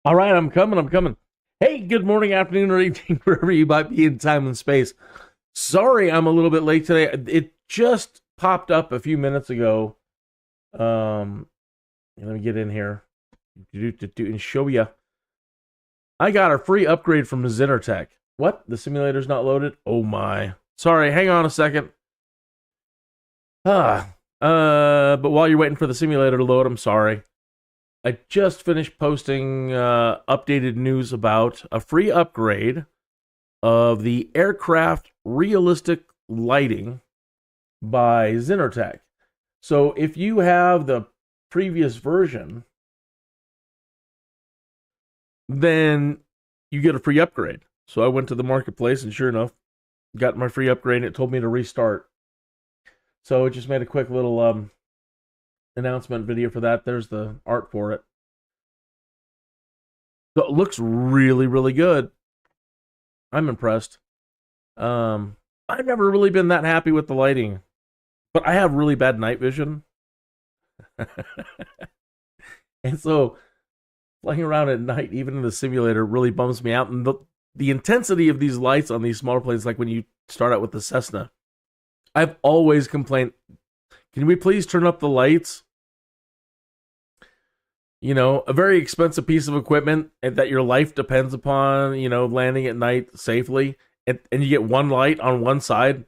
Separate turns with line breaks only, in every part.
All right, I'm coming. I'm coming. Hey, good morning, afternoon, or evening, wherever you might be in time and space. Sorry, I'm a little bit late today. It just popped up a few minutes ago. Um, Let me get in here and show you. I got a free upgrade from Zenartech. What? The simulator's not loaded? Oh my. Sorry, hang on a second. But while you're waiting for the simulator to load, I'm sorry. I just finished posting updated news about a free upgrade of the aircraft realistic lighting by Zenartech. So if you have the previous version, then you get a free upgrade. So I went to the marketplace and sure enough, got my free upgrade and it told me to restart. So it just made a quick little announcement video for that. There's the art for it. So it looks really, really good. I'm impressed. I've never really been that happy with the lighting, but I have really bad night vision. And so flying around at night, even in the simulator, really bums me out. And the intensity of these lights on these smaller planes, like when you start out with the Cessna, I've always complained, can we please turn up the lights? You know, a very expensive piece of equipment that your life depends upon, you know, landing at night safely. And you get one light on one side.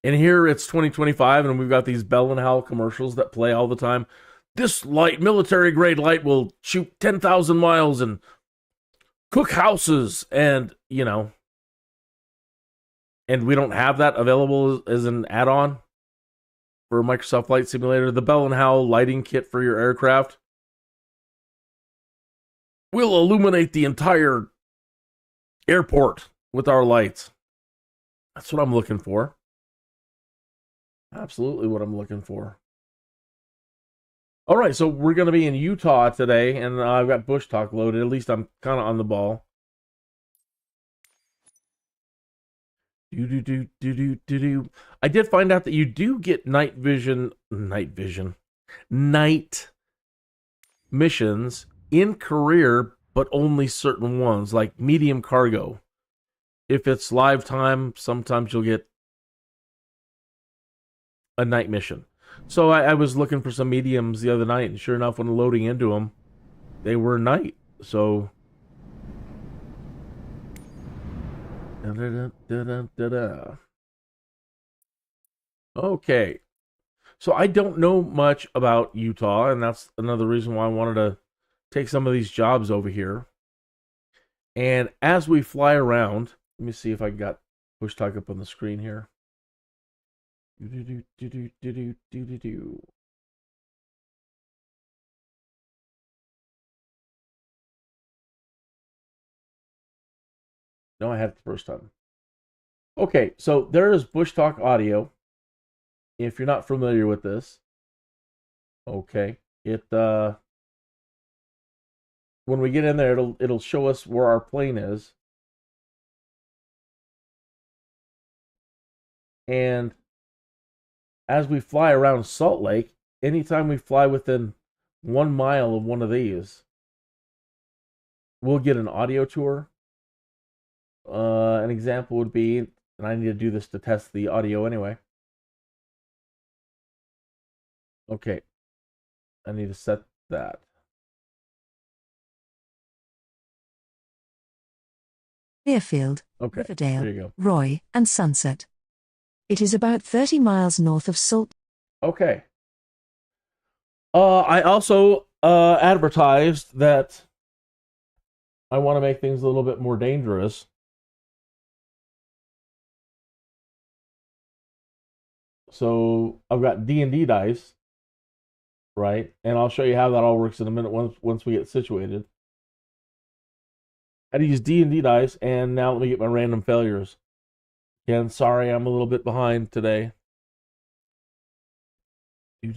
And here it's 2025 and we've got these Bell and Howell commercials that play all the time. This light, military grade light, will shoot 10,000 miles and cook houses. And, you know, and we don't have that available as an add-on for Microsoft Flight Simulator. The Bell and Howell lighting kit for your aircraft will illuminate the entire airport with our lights. That's what I'm looking for. Absolutely what I'm looking for. All right, so we're going to be in Utah today, and I've got Bushtalk loaded. At least I'm kind of on the ball. I did find out that you do get night missions in career, but only certain ones, like medium cargo. If it's live time, sometimes you'll get a night mission. So I was looking for some mediums the other night, and sure enough, when loading into them, they were night. So okay. So I don't know much about Utah, and that's another reason why I wanted to take some of these jobs over here. And as we fly around, let me see if I got Bushtalk up on the screen here. No, I had it the first time. Okay, so there is Bushtalk audio. If you're not familiar with this, okay, when we get in there, it'll show us where our plane is, and as we fly around Salt Lake, anytime we fly within 1 mile of one of these, we'll get an audio tour. An example would be, and I need to do this to test the audio anyway. Okay, I need to set that.
Deerfield,
Okay,
Riverdale,
there you go.
Roy, and Sunset. It is about 30 miles north of Salt.
Okay. I also advertised that I want to make things a little bit more dangerous. So I've got D&D dice, right? And I'll show you how that all works in a minute once we get situated. I had to use D&D dice, and now let me get my random failures. Again, sorry, I'm a little bit behind today. I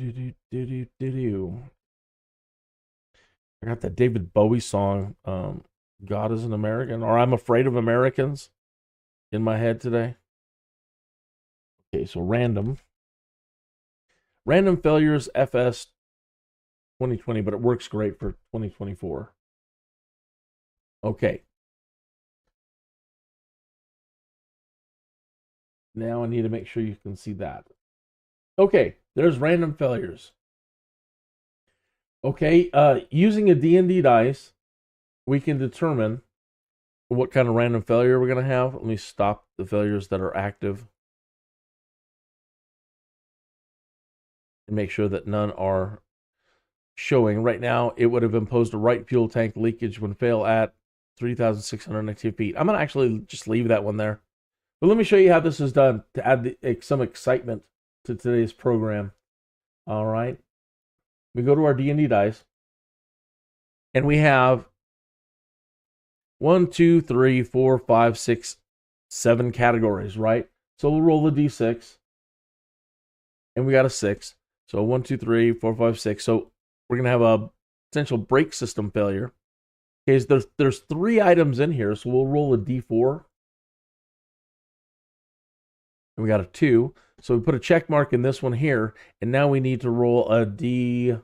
got that David Bowie song, God is an American, or I'm Afraid of Americans, in my head today. Okay, so random failures, FS 2020, but it works great for 2024. Okay. Now I need to make sure you can see that. Okay, there's random failures. Okay, using a D&D dice, we can determine what kind of random failure we're going to have. Let me stop the failures that are active and make sure that none are showing. Right now, it would have imposed a right fuel tank leakage when fail at 3,690 feet. I'm going to actually just leave that one there. But let me show you how this is done to add some excitement to today's program. All right. We go to our D&D dice, and we have 1, 2, 3, 4, 5, 6, 7 categories, right? So we'll roll the D6, and we got a 6. So 1, 2, 3, 4, 5, 6. So we're going to have a potential brake system failure. Okay, so there's 3 items in here, so we'll roll a D4. And we got a 2. So we put a check mark in this one here, and now we need to roll a D100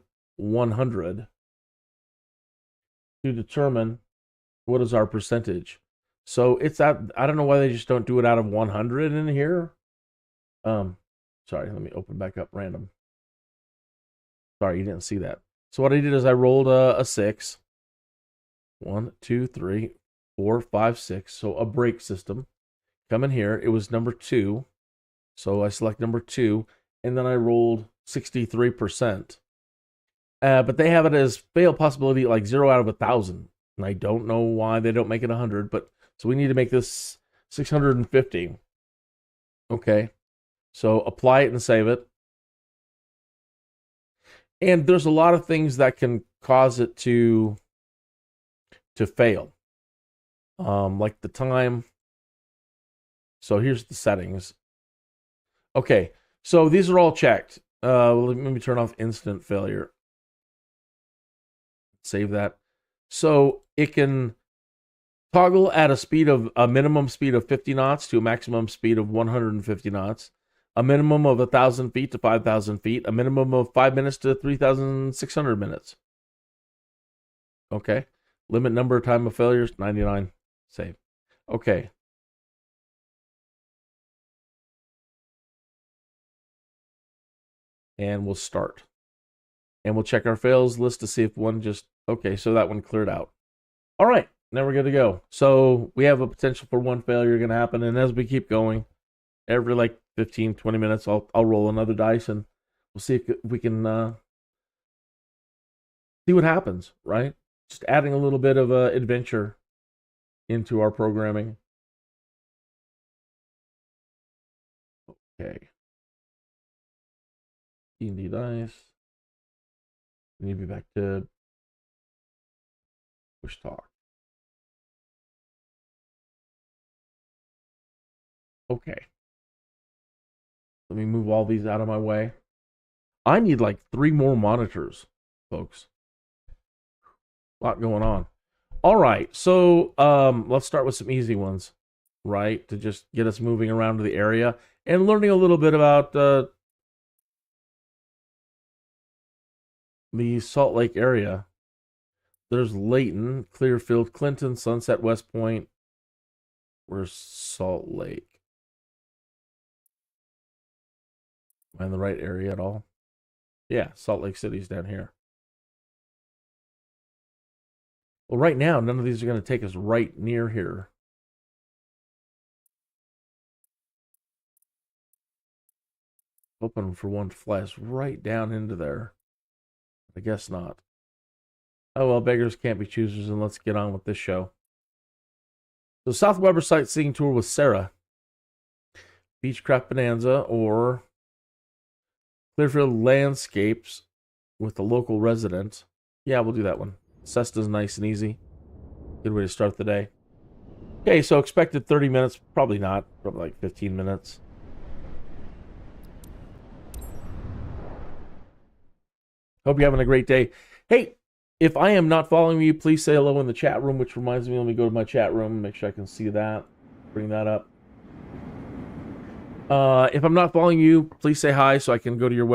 to determine what is our percentage. So it's at, I don't know why they just don't do it out of 100 in here. Sorry, let me open back up random. Sorry, you didn't see that. So what I did is I rolled a 6. 1, 2, 3, 4, 5, 6. So a brake system. Come in here. It was number 2. So I select number 2, and then I rolled 63%. But they have it as fail possibility like 0 out of 1,000. And I don't know why they don't make it 100, but so we need to make this 650. Okay. So apply it and save it. And there's a lot of things that can cause it to fail. Like the time. So here's the settings. Okay, so these are all checked. Let me turn off instant failure. Save that. So it can toggle at a minimum speed of 50 knots to a maximum speed of 150 knots, a minimum of 1,000 feet to 5,000 feet, a minimum of 5 minutes to 3,600 minutes. Okay. Limit number of time of failures, 99. Save. Okay. And we'll start. And we'll check our fails list to see if one just, okay, so that one cleared out. All right, now we're good to go. So we have a potential for one failure going to happen. And as we keep going, every like 15, 20 minutes, I'll roll another dice and we'll see if we can see what happens, right? Just adding a little bit of adventure into our programming. Okay. D&D dice. We need to be back to Bushtalk. Okay. Let me move all these out of my way. I need like 3 more monitors, folks. A lot going on. All right, so let's start with some easy ones, right? To just get us moving around to the area and learning a little bit about the Salt Lake area. There's Layton, Clearfield, Clinton, Sunset, West Point. Where's Salt Lake? Am I in the right area at all? Yeah, Salt Lake City's down here. Well, right now, none of these are going to take us right near here. Hoping for one to fly us right down into there. I guess not. Oh, well, beggars can't be choosers, and let's get on with this show. So, South Weber Sightseeing Tour with Sarah. Beechcraft Bonanza, or Clearfield Landscapes with the local resident. Yeah, we'll do that one. Cesta's nice and easy. Good way to start the day. Okay, so expected 30 minutes. Probably not. Probably like 15 minutes. Hope you're having a great day. Hey, if I am not following you, please say hello in the chat room, which reminds me, let me go to my chat room and make sure I can see that. Bring that up. If I'm not following you, please say hi so I can go to your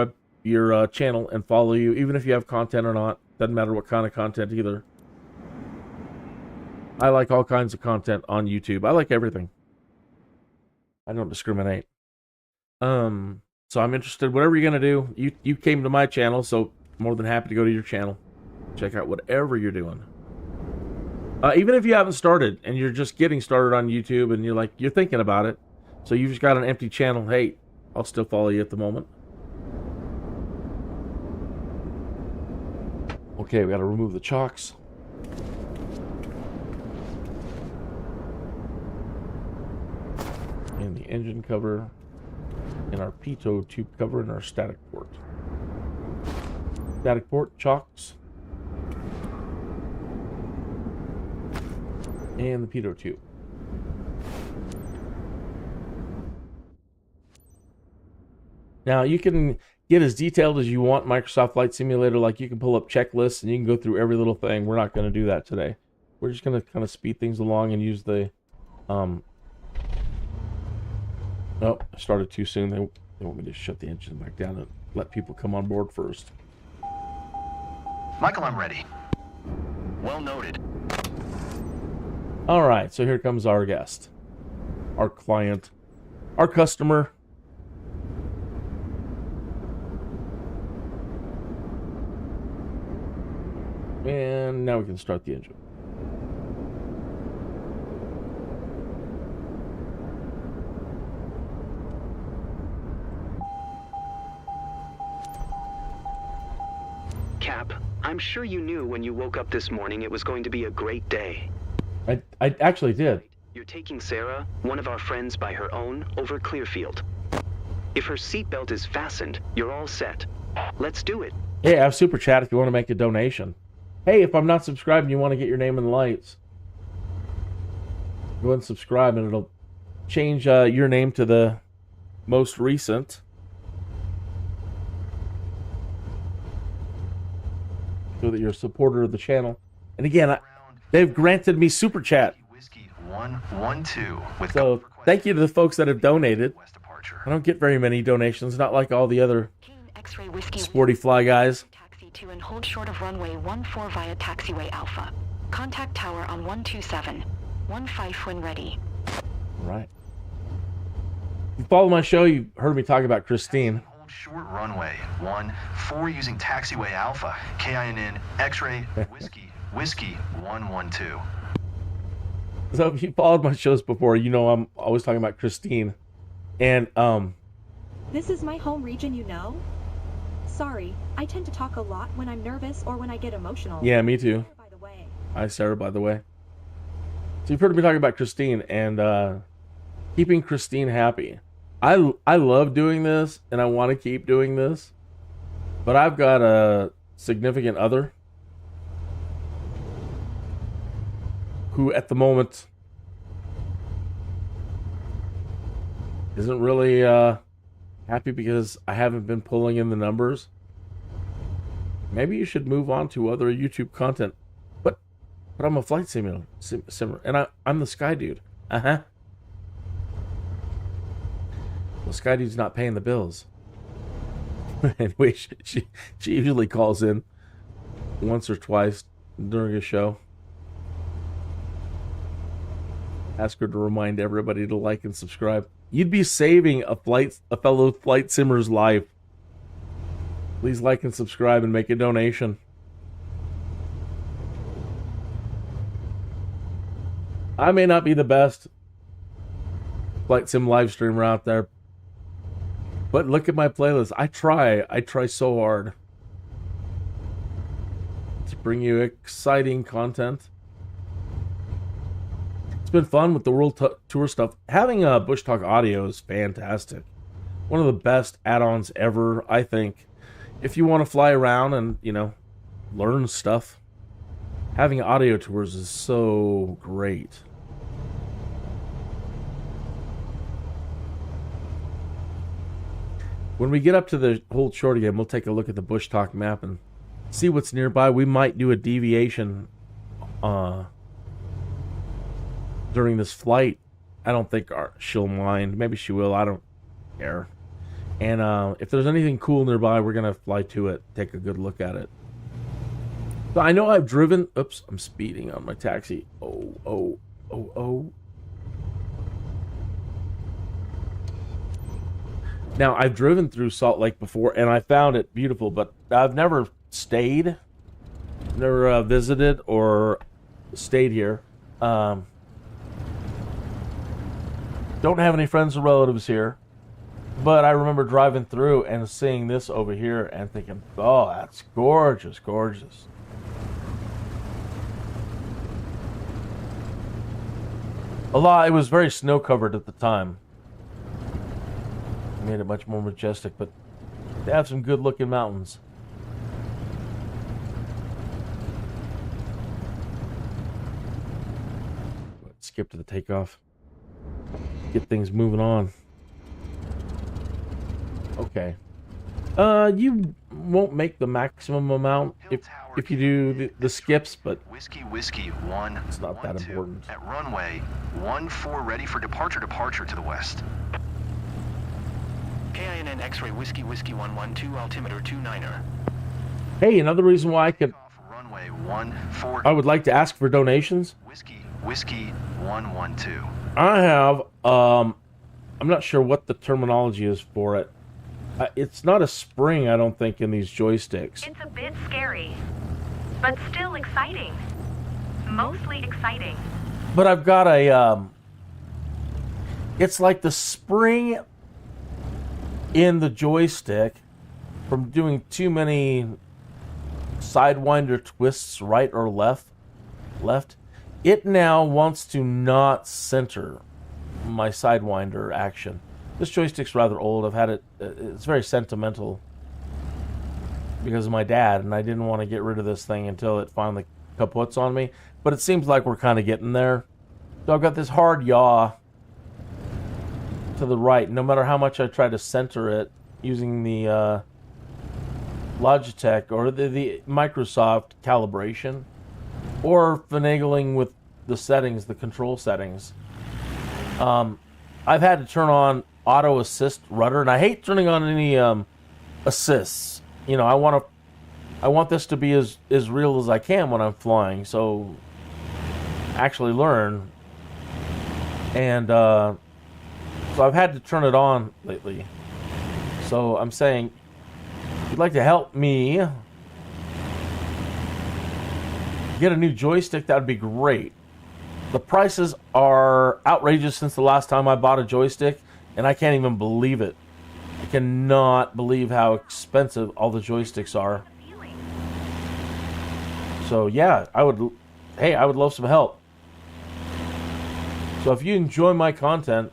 your channel and follow you, even if you have content or not. Doesn't matter what kind of content either. I like all kinds of content on YouTube. I like everything. I don't discriminate. So I'm interested. Whatever you're gonna do, you came to my channel, so more than happy to go to your channel, check out whatever you're doing. Even if you haven't started and you're just getting started on YouTube and you're thinking about it, so you've just got an empty channel. Hey, I'll still follow you at the moment. Okay, we got to remove the chocks. And the engine cover, and our pitot tube cover, and our static port. Static port, chocks, and the pitot tube. Now, you can get as detailed as you want Microsoft Flight Simulator. Like, you can pull up checklists and you can go through every little thing. We're not going to do that today. We're just going to kind of speed things along and use the... Oh, I started too soon. They want me to shut the engine back down and let people come on board first.
Michael, I'm ready. Well noted.
All right, so here comes our guest, our client, our customer. And now we can start the engine.
Cap, I'm sure you knew when you woke up this morning it was going to be a great day.
I actually did.
You're taking Sarah, one of our friends by her own, over Clearfield. If her seatbelt is fastened, you're all set. Let's do it.
Hey, I have Super Chat if you want to make a donation. Hey, if I'm not subscribed and you want to get your name in the lights, go ahead and subscribe and it'll change your name to the most recent. So that you're a supporter of the channel. And again, they've granted me Super Chat.
Whiskey 112 with
So thank you to the folks that have donated. I don't get very many donations, not like all the other sporty fly guys.
Taxi to and hold short of runway 14 via taxiway Alpha. Contact tower on 127. 15 when ready.
All right. If you follow my show, you heard me talk about Christine.
Hold short runway 14 using taxiway Alpha. KINN X-ray Whiskey 112.
So if you followed my shows before, you know I'm always talking about Christine. And
This is my home region, you know? Sorry, I tend to talk a lot when I'm nervous or when I get emotional.
yeah, me too.
By the way.
Hi, Sarah, by the way. So you've heard me talking about Christine and keeping Christine happy. I love doing this, and I want to keep doing this. But I've got a significant other who, at the moment, isn't really happy because I haven't been pulling in the numbers. Maybe you should move on to other YouTube content. But I'm a flight simulator, and I'm the Skydude. Well, Skydude's not paying the bills. Anyway, she usually calls in once or twice during a show. Ask her to remind everybody to like and subscribe. You'd be saving a fellow flight simmer's life. Please like and subscribe and make a donation. I may not be the best flight sim live streamer out there, but look at my playlist. I try so hard to bring you exciting content. It's been fun with the world tour stuff. Having a Bushtalk audio is fantastic. One of the best add-ons ever, I think. If you want to fly around and, learn stuff, having audio tours is so great. When we get up to the hold short again, we'll take a look at the Bushtalk map and see what's nearby. We might do a deviation during this flight. I don't think she'll mind. Maybe she will. I don't care. And if there's anything cool nearby, we're going to fly to it, take a good look at it. So I know I've driven... Oops, I'm speeding on my taxi. Oh. Now, I've driven through Salt Lake before, and I found it beautiful, but I've never stayed, never visited or stayed here. Don't have any friends or relatives here, but I remember driving through and seeing this over here and thinking, oh, that's gorgeous, gorgeous. It was very snow-covered at the time. Made it much more majestic, but they have some good-looking mountains. Let's skip to the takeoff. Get things moving on. Okay. You won't make the maximum amount if you do the skips, but
Whiskey 1.
It's not that important.
At runway 14, ready for departure to the west.
KINN X-ray Whiskey 112, altimeter 29er.
Hey, another reason why
Runway 14.
I would like to ask for donations.
Whiskey 112.
I have, I'm not sure what the terminology is for it. It's not a spring, I don't think, in these joysticks.
It's a bit scary, but still exciting. Mostly exciting.
But I've got a, it's like the spring in the joystick from doing too many sidewinder twists right or left. It now wants to not center my sidewinder action. This joystick's rather old. I've had it. It's very sentimental because of my dad, and I didn't want to get rid of this thing until it finally kaputs on me. But it seems like we're kind of getting there. So I've got this hard yaw to the right. No matter how much I try to center it using the Logitech or the Microsoft calibration, or finagling with the settings, the control settings, I've had to turn on auto assist rudder, and I hate turning on any assists. You know, I want this to be as real as I can when I'm flying, so actually learn. And so I've had to turn it on lately. So I'm saying, if you'd like to help me get a new joystick, that would be great. The prices are outrageous since the last time I bought a joystick, and I can't even believe it. I cannot believe how expensive all the joysticks are. So yeah, I would love some help. So if you enjoy my content,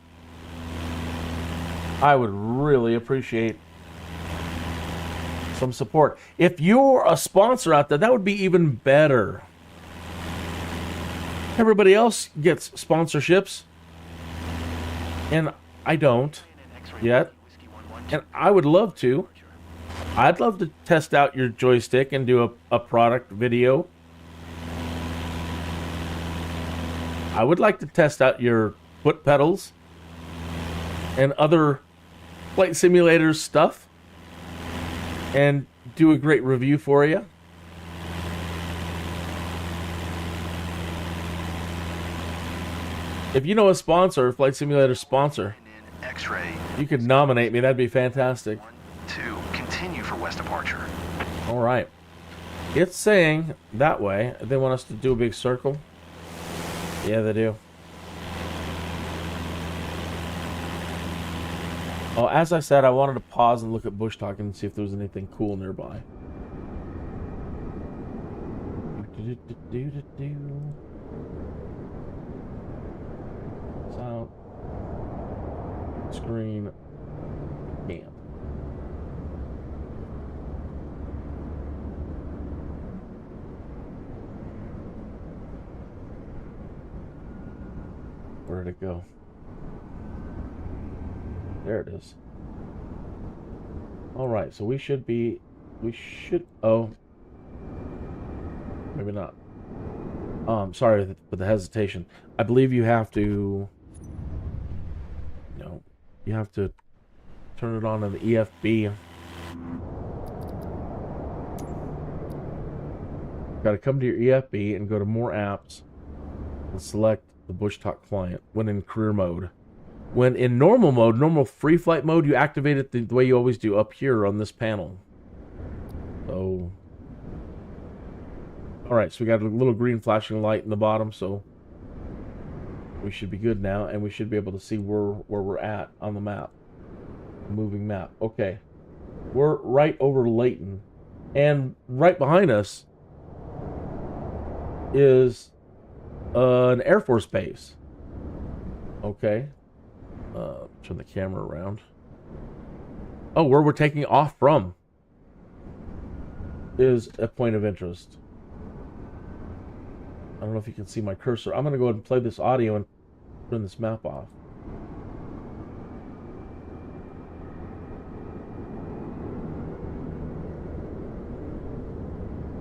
I would really appreciate some support. If you're a sponsor out there, that would be even better. Everybody else gets sponsorships, and I don't yet, and I would love to. I'd love to test out your joystick and do a product video. I would like to test out your foot pedals and other flight simulator stuff and do a great review for you. If you know a sponsor, a flight simulator sponsor,
X-ray.
You could nominate me. That'd be fantastic.
2, continue for west departure.
All right. It's saying that way. They want us to do a big circle. Yeah, they do. Oh, as I said, I wanted to pause and look at Bushtalk and see if there was anything cool nearby. Out. Screen. Camp. Where did it go? There it is. All right, so we should, oh, maybe not. Sorry for the hesitation. I believe you have to, you have to turn it on in the EFB. Got to come to your EFB and go to More Apps and select the Bushtalk client when in career mode. When in normal mode, normal free flight mode, you activate it the way you always do up here on this panel. So, alright, so we got a little green flashing light in the bottom, so we should be good now, and we should be able to see where we're at on the map. Moving map. Okay. We're right over Layton, and right behind us is an Air Force base. Okay. Turn the camera around. Oh, where we're taking off from is a point of interest. I don't know if you can see my cursor. I'm going to go ahead and play this audio and turn this map off.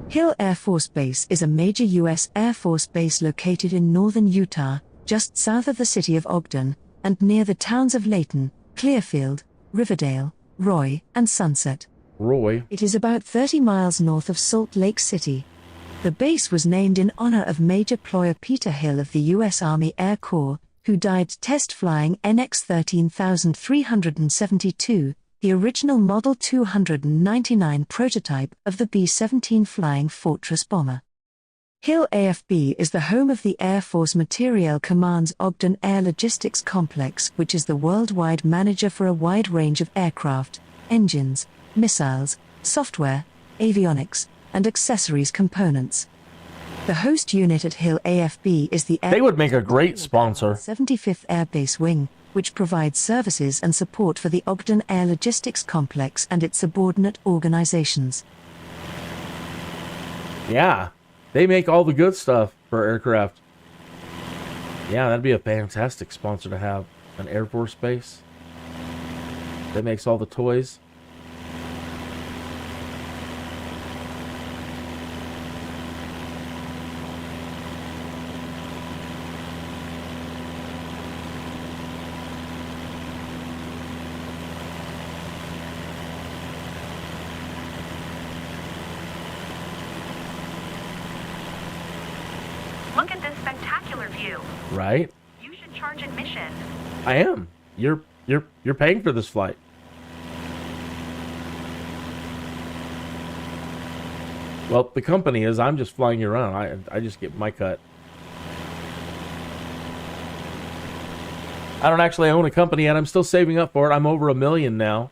Hill Air Force Base is a major U.S. Air Force base located in northern Utah, just south of the city of Ogden, and near the towns of Layton, Clearfield, Riverdale, Roy, and Sunset.
Roy.
It is about 30 miles north of Salt Lake City. The base was named in honor of Major Ployer Peter Hill of the U.S. Army Air Corps, who died test flying NX 13372, the original Model 299 prototype of the B-17 Flying Fortress bomber. Hill AFB is the home of the Air Force Materiel Command's Ogden Air Logistics Complex, which is the worldwide manager for a wide range of aircraft, engines, missiles, software, avionics, and accessories components. The host unit at Hill AFB is the
They would make a great sponsor.
75th Air Base Wing, which provides services and support for the Ogden Air Logistics Complex and its subordinate organizations.
Yeah, they make all the good stuff for aircraft. Yeah, that'd be a fantastic sponsor to have. An Air Force base that makes all the toys.
Look at this spectacular view.
Right?
You should charge admission.
I am. You're paying for this flight. Well, the company is. I'm just flying you around. I just get my cut. I don't actually own a company yet. I'm still saving up for it. I'm over $1 million now.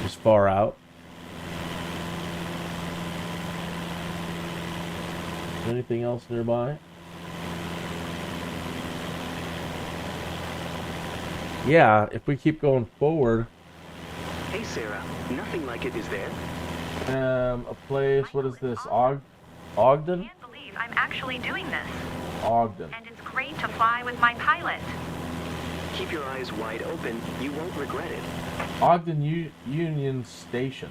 Just far out. Is there anything else nearby? Yeah, if we keep going forward.
Hey, Sarah. Nothing like it, is there?
A place, what is this? Ogden?
I can't believe I'm actually doing this.
Ogden.
And it's great to fly with my pilot.
Keep your eyes wide open. You won't regret it.
Ogden Union Station.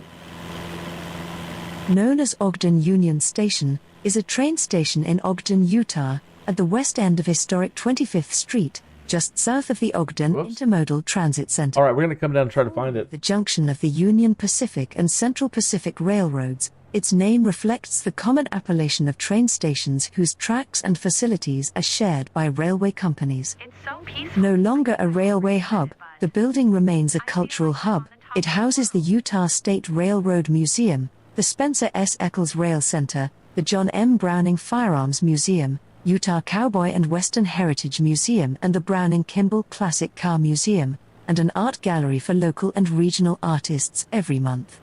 Known as Ogden Union Station, is a train station in Ogden, Utah, at the west end of historic 25th Street, just south of the Ogden Intermodal Transit Center.
All right, we're going to come down and try to find it.
The junction of the Union Pacific and Central Pacific Railroads, its name reflects the common appellation of train stations whose tracks and facilities are shared by railway companies.
It's so peaceful.
No longer a railway hub, the building remains a cultural hub. It houses the Utah State Railroad Museum, the Spencer S. Eccles Rail Center, the John M. Browning Firearms Museum, Utah Cowboy and Western Heritage Museum, and the Browning Kimball Classic Car Museum, and an art gallery for local and regional artists every month.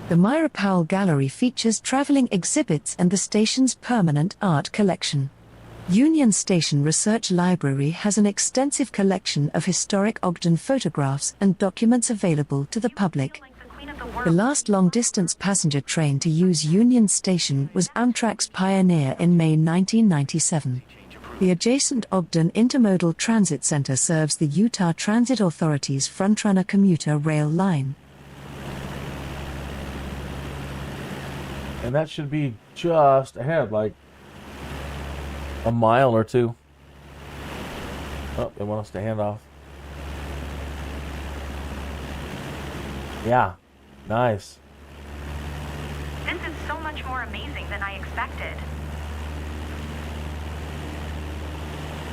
The Myra Powell Gallery features traveling exhibits and the station's permanent art collection. Union Station Research Library has an extensive collection of historic Ogden photographs and documents available to the public. The last long-distance passenger train to use Union Station was Amtrak's Pioneer in May 1997. The adjacent Ogden Intermodal Transit Center serves the Utah Transit Authority's Frontrunner commuter rail line.
And that should be just ahead, like a mile or two. Oh, they want us to hand off. Yeah, nice.
This is so much more amazing than I expected.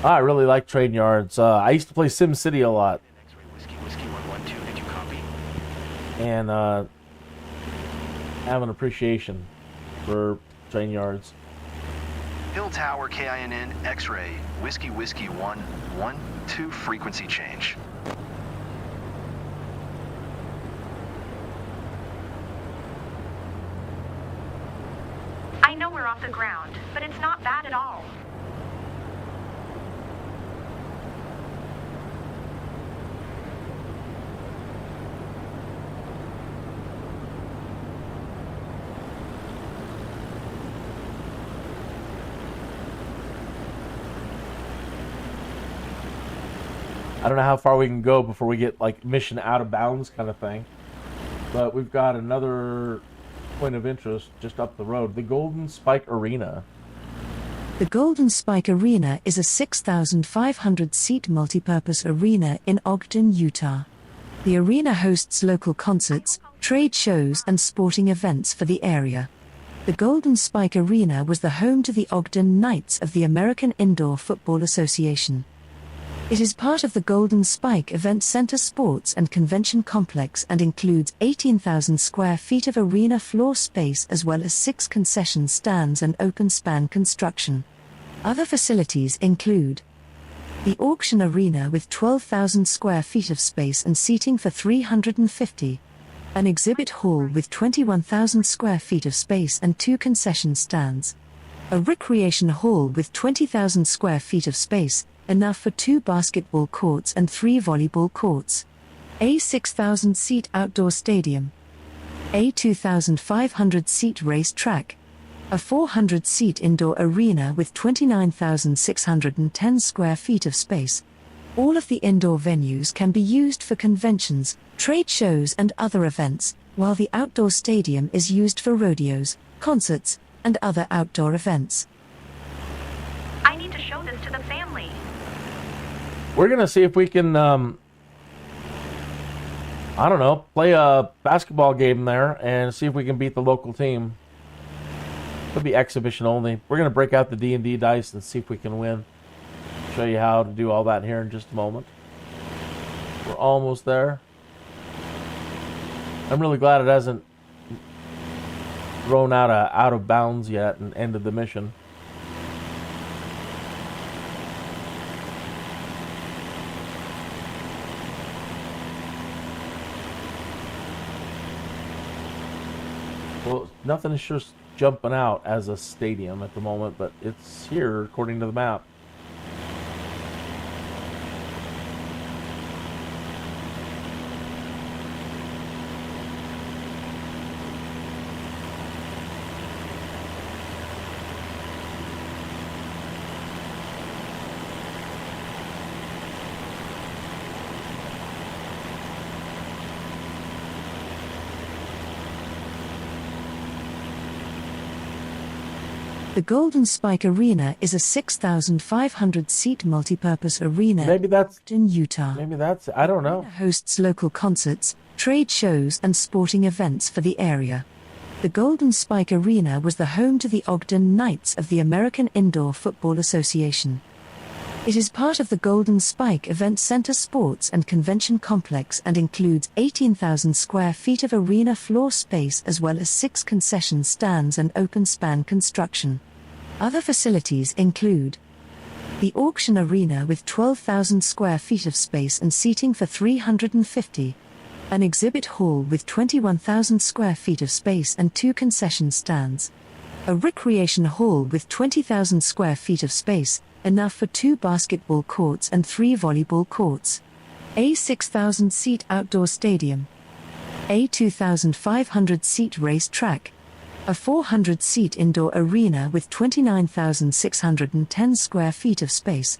I really like Train Yards. I used to play Sim City a lot.
X-ray whiskey, whiskey 112. Did you copy?
And have an appreciation for Train Yards.
Hill Tower, KINN, X-ray, whiskey, whiskey 112. Frequency change.
I know we're off the ground, but it's not bad at all.
I don't know how far we can go before we get like mission out of bounds kind of thing. But we've got another point of interest just up the road, the Golden Spike Arena.
The Golden Spike Arena is a 6,500-seat multipurpose arena in Ogden, Utah. The arena hosts local concerts, trade shows, and sporting events for the area. The Golden Spike Arena was the home to the Ogden Knights of the American Indoor Football Association. It is part of the Golden Spike Event Center Sports and Convention Complex and includes 18,000 square feet of arena floor space as well as 6 concession stands and open-span construction. Other facilities include the auction arena with 12,000 square feet of space and seating for 350, an exhibit hall with 21,000 square feet of space and 2 concession stands, a recreation hall with 20,000 square feet of space, enough for 2 basketball courts and 3 volleyball courts, a 6,000-seat outdoor stadium, a 2,500-seat race track, a 400-seat indoor arena with 29,610 square feet of space. All of the indoor venues can be used for conventions, trade shows, and other events, while the outdoor stadium is used for rodeos, concerts, and other outdoor events.
I need to show this to the family.
We're going to see if we can, I don't know, play a basketball game there and see if we can beat the local team. It'll be exhibition only. We're going to break out the D&D dice and see if we can win. Show you how to do all that here in just a moment. We're almost there. I'm really glad it hasn't thrown out of bounds yet and ended the mission. Well, nothing is just jumping out as a stadium at the moment, but it's here according to the map.
The Golden Spike Arena is a 6,500-seat multipurpose arena
Maybe that's
in Utah.
Maybe that's, I don't know.
It hosts local concerts, trade shows, and sporting events for the area. The Golden Spike Arena was the home to the Ogden Knights of the American Indoor Football Association. It is part of the Golden Spike Event Center Sports and Convention Complex and includes 18,000 square feet of arena floor space as well as 6 concession stands and open-span construction. Other facilities include the auction arena with 12,000 square feet of space and seating for 350, an exhibit hall with 21,000 square feet of space and 2 concession stands, a recreation hall with 20,000 square feet of space, enough for 2 basketball courts and 3 volleyball courts, a 6,000-seat outdoor stadium, a 2,500-seat race track, a 400-seat indoor arena with 29,610 square feet of space.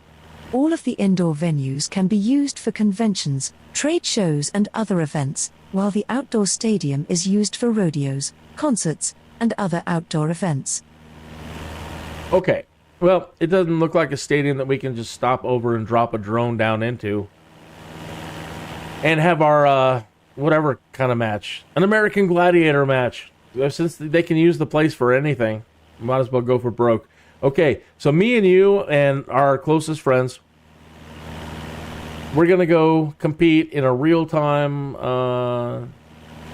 All of the indoor venues can be used for conventions, trade shows, and other events, while the outdoor stadium is used for rodeos, concerts, and other outdoor events.
Okay. Well, it doesn't look like a stadium that we can just stop over and drop a drone down into and have our whatever kind of match. An American Gladiator match. Since they can use the place for anything, might as well go for broke. Okay, so me and you and our closest friends, we're going to go compete in a real-time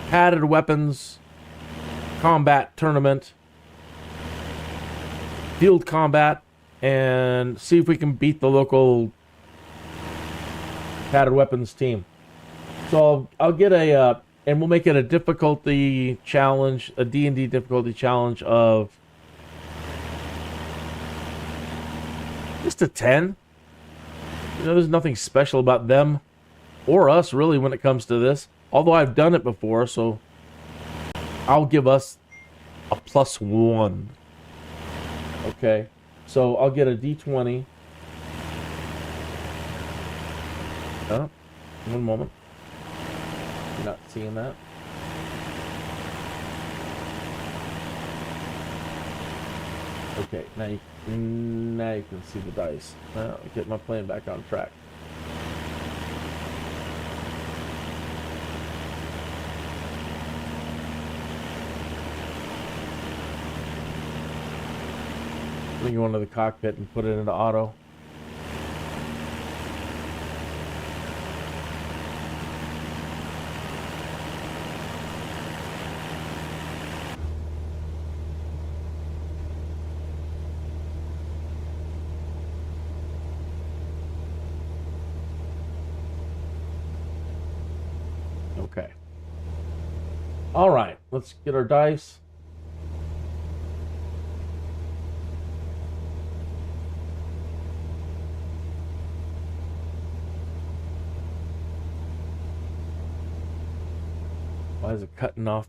padded weapons combat tournament, field combat, and see if we can beat the local padded weapons team. So I'll get a, and we'll make it a difficulty challenge, a D&D difficulty challenge of just a 10. You know, there's nothing special about them or us, really, when it comes to this. Although I've done it before, so I'll give us a +1. Okay, so I'll get a D20. Oh, one moment. You're not seeing that. Okay, now you can see the dice. Now get my plane back on track. Let me go into the cockpit and put it into auto. Okay. All right, let's get our dice. Why is it cutting off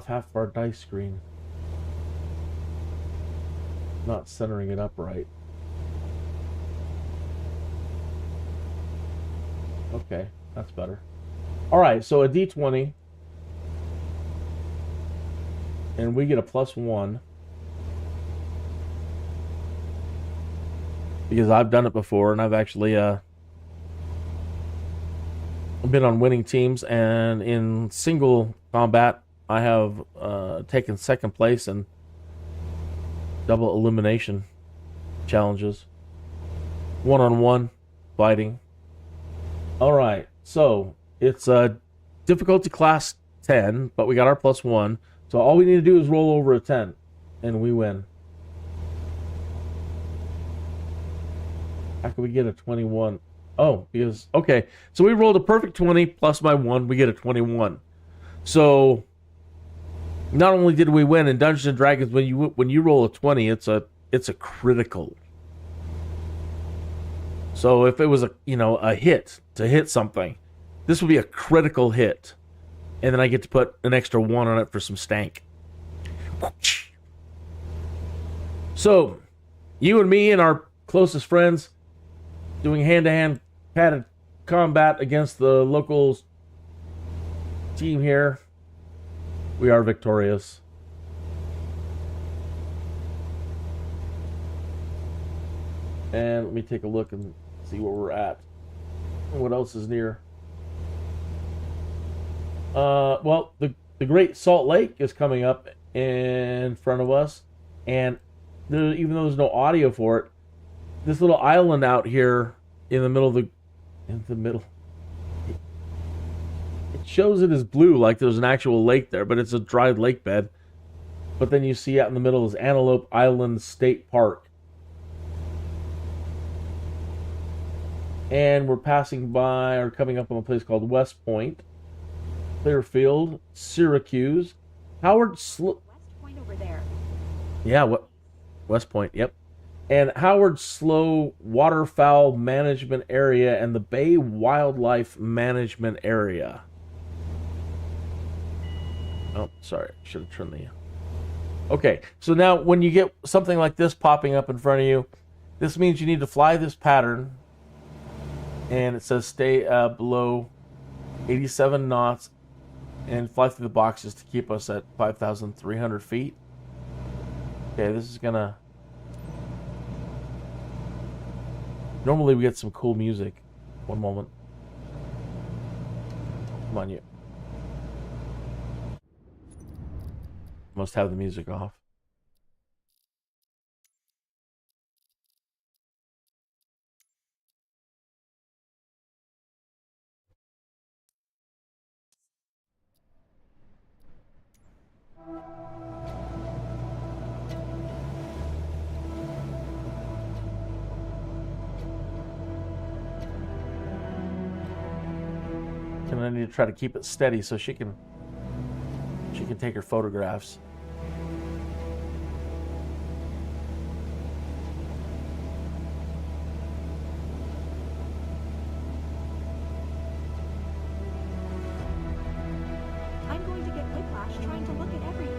half of our dice screen? Not centering it up right. Okay, that's better. All right, so a D20, and we get a +1 because I've done it before, and I've actually been on winning teams, and in single combat, I have taken second place in double elimination challenges, one-on-one fighting. All right, so it's a difficulty class 10, but we got our +1. So all we need to do is roll over a 10, and we win. How can we get a 21? Oh, because, okay. So we rolled a perfect 20 plus my 1, we get a 21. So not only did we win in Dungeons and Dragons, when you roll a 20, it's a critical. So if it was a hit to hit something, this would be a critical hit. And then I get to put an extra 1 on it for some stank. So, you and me and our closest friends doing hand-to-hand padded combat against the local team here. We are victorious. And let me take a look and see where we're at. What else is near? Well, the Great Salt Lake is coming up in front of us, and even though there's no audio for it, this little island out here in the middle, it shows it as blue, like there's an actual lake there, but it's a dried lake bed. But then you see out in the middle is Antelope Island State Park. And we're passing by, or coming up on a place called West Point, Clearfield, Syracuse, Howard
West Point over there.
Yeah, West Point, yep. And Howard Slow Waterfowl Management Area and the Bay Wildlife Management Area. Oh, sorry, I should have turned the... Okay, so now when you get something like this popping up in front of you, this means you need to fly this pattern, and it says stay below 87 knots and fly through the boxes to keep us at 5,300 feet. Okay, this is gonna... Normally we get some cool music. One moment. Come on, you. Must have the music off. And I need to try to keep it steady so she can take her photographs.
I'm going to get whiplash trying to look at everything.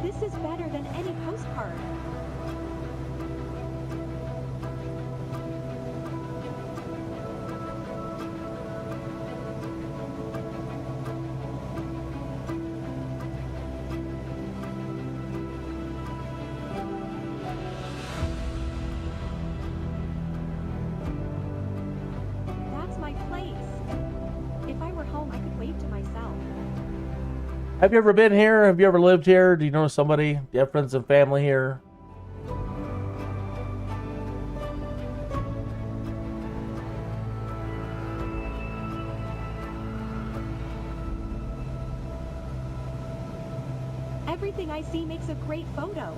This is better than any postcard. That's my place. If I were home, I could wave to myself.
Have you ever been here? Have you ever lived here? Do you know somebody? Do you have friends and family here?
Everything I see makes a great photo.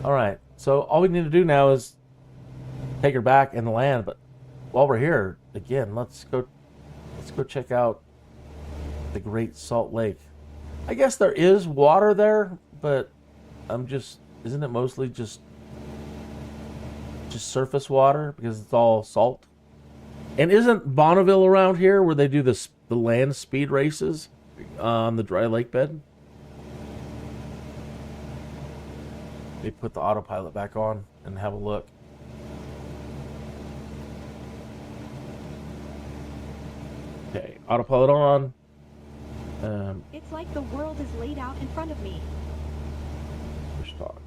All right. So all we need to do now is take her back and land. But while we're here, again, let's go check out the Great Salt Lake. I guess there is water there, but isn't it mostly just surface water because it's all salt? And isn't Bonneville around here where they do the land speed races on the dry lake bed? They put the autopilot back on and have a look. Okay, autopilot on.
It's like the world is laid out in front of me.
Bushtalk.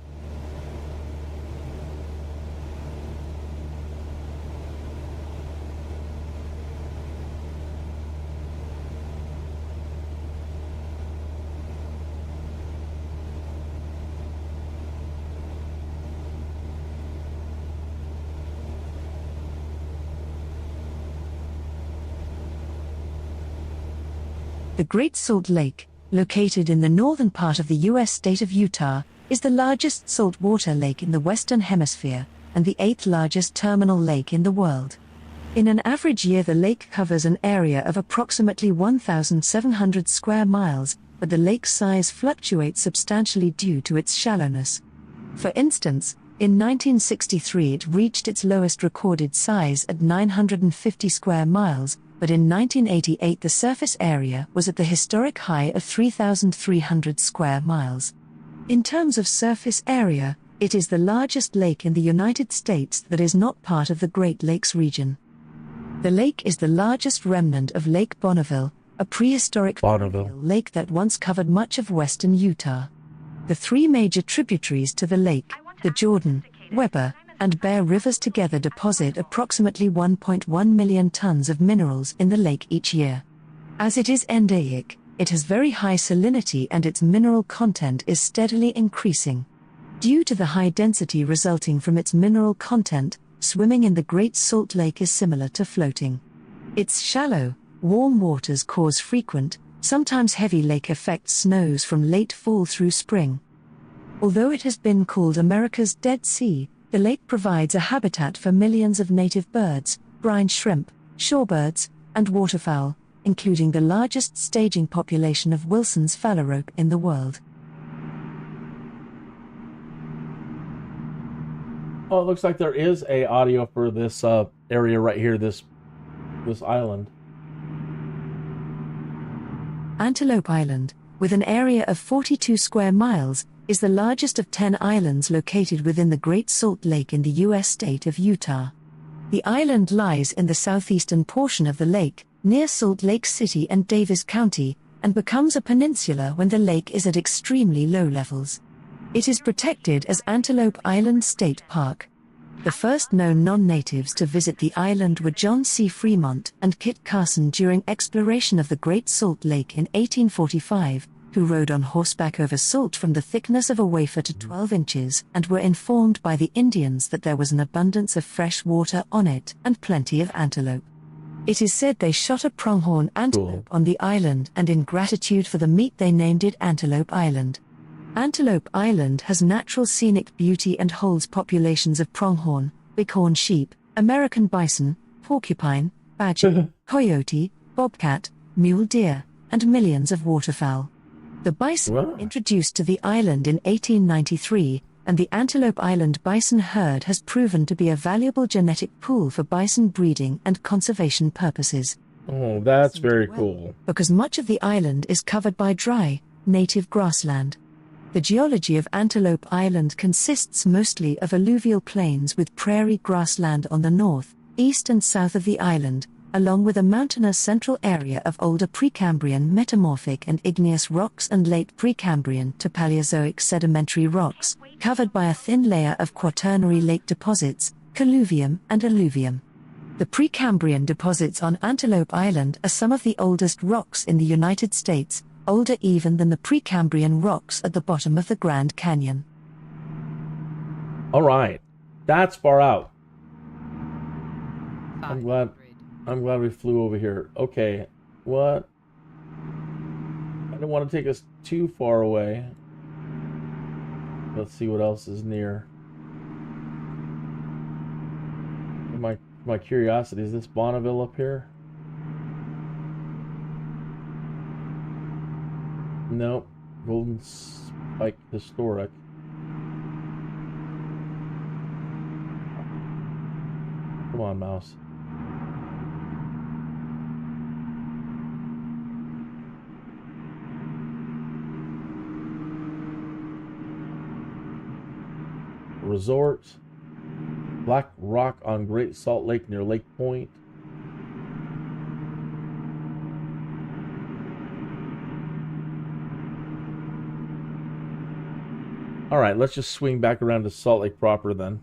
The Great Salt Lake, located in the northern part of the U.S. state of Utah, is the largest saltwater lake in the Western Hemisphere and the 8th largest terminal lake in the world. In an average year, the lake covers an area of approximately 1,700 square miles, but the lake's size fluctuates substantially due to its shallowness. For instance, in 1963 it reached its lowest recorded size at 950 square miles, but in 1988 the surface area was at the historic high of 3,300 square miles. In terms of surface area, it is the largest lake in the United States that is not part of the Great Lakes region. The lake is the largest remnant of Lake Bonneville, a prehistoric lake that once covered much of western Utah. The three major tributaries to the lake, the Jordan, Weber, and Bear Rivers together deposit approximately 1.1 million tons of minerals in the lake each year. As it is endemic, it has very high salinity and its mineral content is steadily increasing. Due to the high density resulting from its mineral content, swimming in the Great Salt Lake is similar to floating. Its shallow, warm waters cause frequent, sometimes heavy lake effect snows from late fall through spring. Although it has been called America's Dead Sea, the lake provides a habitat for millions of native birds, brine shrimp, shorebirds, and waterfowl, including the largest staging population of Wilson's phalarope in the world.
Oh, it looks like there is a audio for this area right here, this island.
Antelope Island, with an area of 42 square miles, is the largest of 10 islands located within the Great Salt Lake in the U.S. state of Utah. The island lies in the southeastern portion of the lake, near Salt Lake City and Davis County, and becomes a peninsula when the lake is at extremely low levels. It is protected as Antelope Island State Park. The first known non-natives to visit the island were John C. Fremont and Kit Carson during exploration of the Great Salt Lake in 1845, who rode on horseback over salt from the thickness of a wafer to 12 inches and were informed by the Indians that there was an abundance of fresh water on it and plenty of antelope. It is said they shot a pronghorn antelope on the island, and in gratitude for the meat they named it Antelope Island. Antelope Island has natural scenic beauty and holds populations of pronghorn, bighorn sheep, American bison, porcupine, badger, coyote, bobcat, mule deer, and millions of waterfowl. The bison were introduced to the island in 1893, and the Antelope Island bison herd has proven to be a valuable genetic pool for bison breeding and conservation purposes.
Oh, that's very cool.
Because much of the island is covered by dry, native grassland. The geology of Antelope Island consists mostly of alluvial plains with prairie grassland on the north, east and south of the island, along with a mountainous central area of older Precambrian metamorphic and igneous rocks and late Precambrian to Paleozoic sedimentary rocks, covered by a thin layer of Quaternary lake deposits, colluvium and alluvium. The Precambrian deposits on Antelope Island are some of the oldest rocks in the United States, older even than the Precambrian rocks at the bottom of the Grand Canyon.
All right, that's far out. I'm glad we flew over here. Okay, what? I don't want to take us too far away. Let's see what else is near. My curiosity, is this Bonneville up here? Nope. Golden Spike Historic. Come on, mouse. Resort. Black Rock on Great Salt Lake near Lake Point. All right, let's just swing back around to Salt Lake proper then.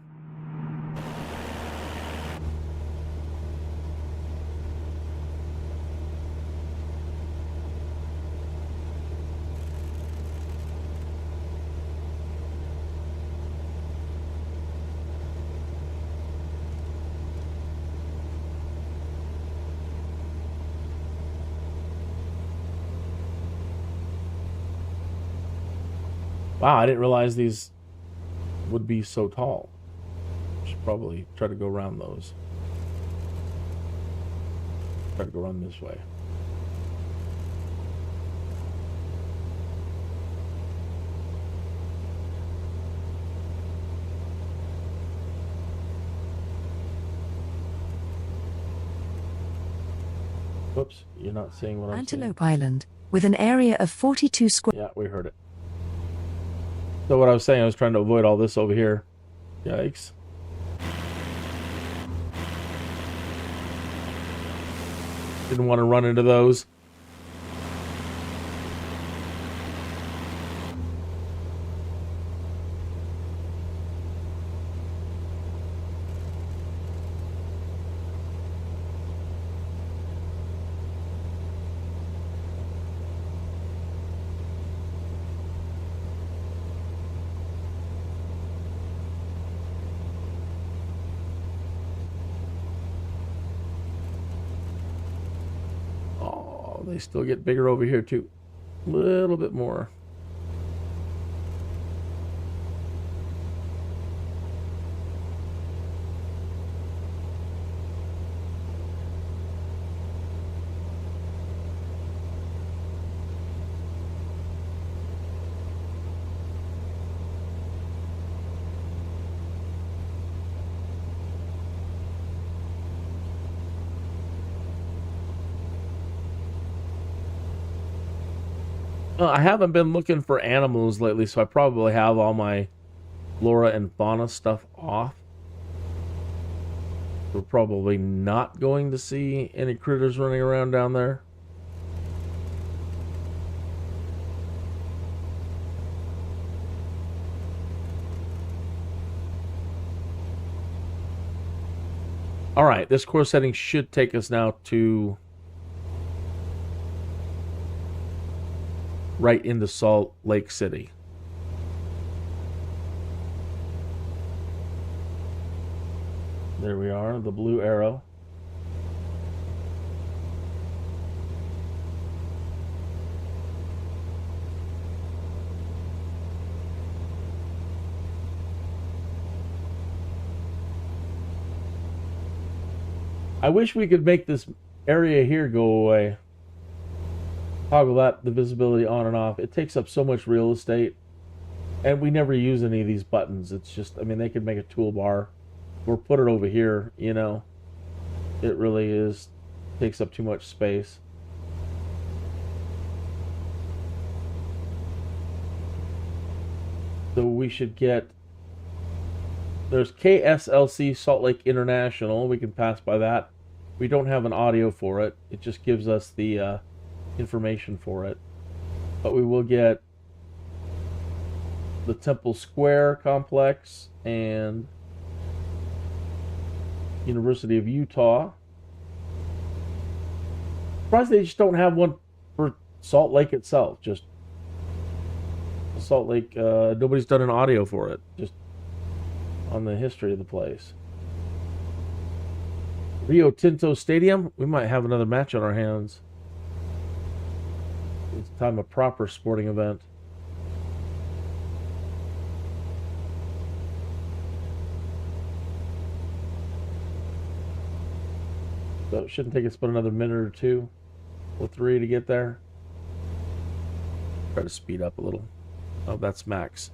Wow, I didn't realize these would be so tall. Should probably try to go around those. Try to go around this way. Whoops, you're not seeing what I'm saying.
Antelope Island, with an area of 42 square...
Yeah, we heard it. So what I was saying, I was trying to avoid all this over here. Yikes. Didn't want to run into those. They still get bigger over here too. A little bit more. I haven't been looking for animals lately, so I probably have all my flora and fauna stuff off. We're probably not going to see any critters running around down there. All right, this course heading should take us now to right into Salt Lake City. There we are, the blue arrow. I wish we could make this area here go away. Toggle the visibility on and off. It takes up so much real estate. And we never use any of these buttons. It's just, I mean, they could make a toolbar or put it over here, you know. It really is, takes up too much space. So we should get, there's KSLC Salt Lake International. We can pass by that. We don't have an audio for it. It just gives us the information for it. But we will get the Temple Square complex and University of Utah. Surprised they just don't have one for Salt Lake itself. Just Salt Lake, nobody's done an audio for it. Just on the history of the place. Rio Tinto Stadium. We might have another match on our hands. It's time a proper sporting event. So it shouldn't take us but another minute or two or three to get there. Try to speed up a little. Oh, that's max.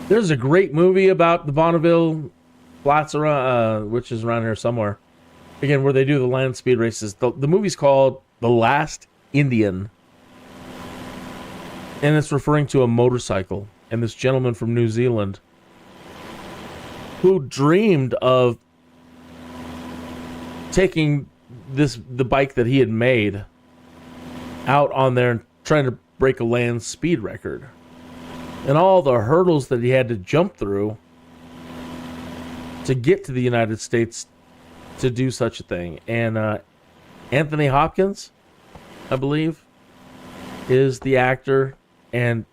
There's a great movie about the Bonneville Flats around, which is around here somewhere. Again, where they do the land speed races. The movie's called The Last Indian. And it's referring to a motorcycle. And this gentleman from New Zealand who dreamed of taking the bike that he had made out on there and trying to break a land speed record. And all the hurdles that he had to jump through to get to the United States to do such a thing. And Anthony Hopkins, I believe, is the actor. And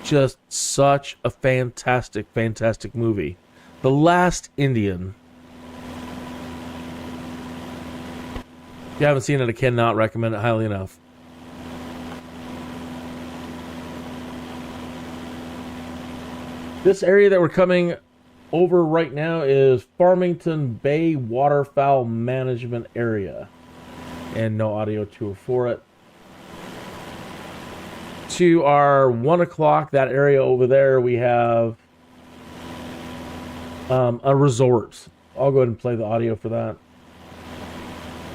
just such a fantastic, fantastic movie. The Last Indian. If you haven't seen it, I cannot recommend it highly enough. This area that we're coming over right now is Farmington Bay Waterfowl Management Area. And no audio tour for it. To our 1 o'clock, that area over there, we have a resort. I'll go ahead and play the audio for that.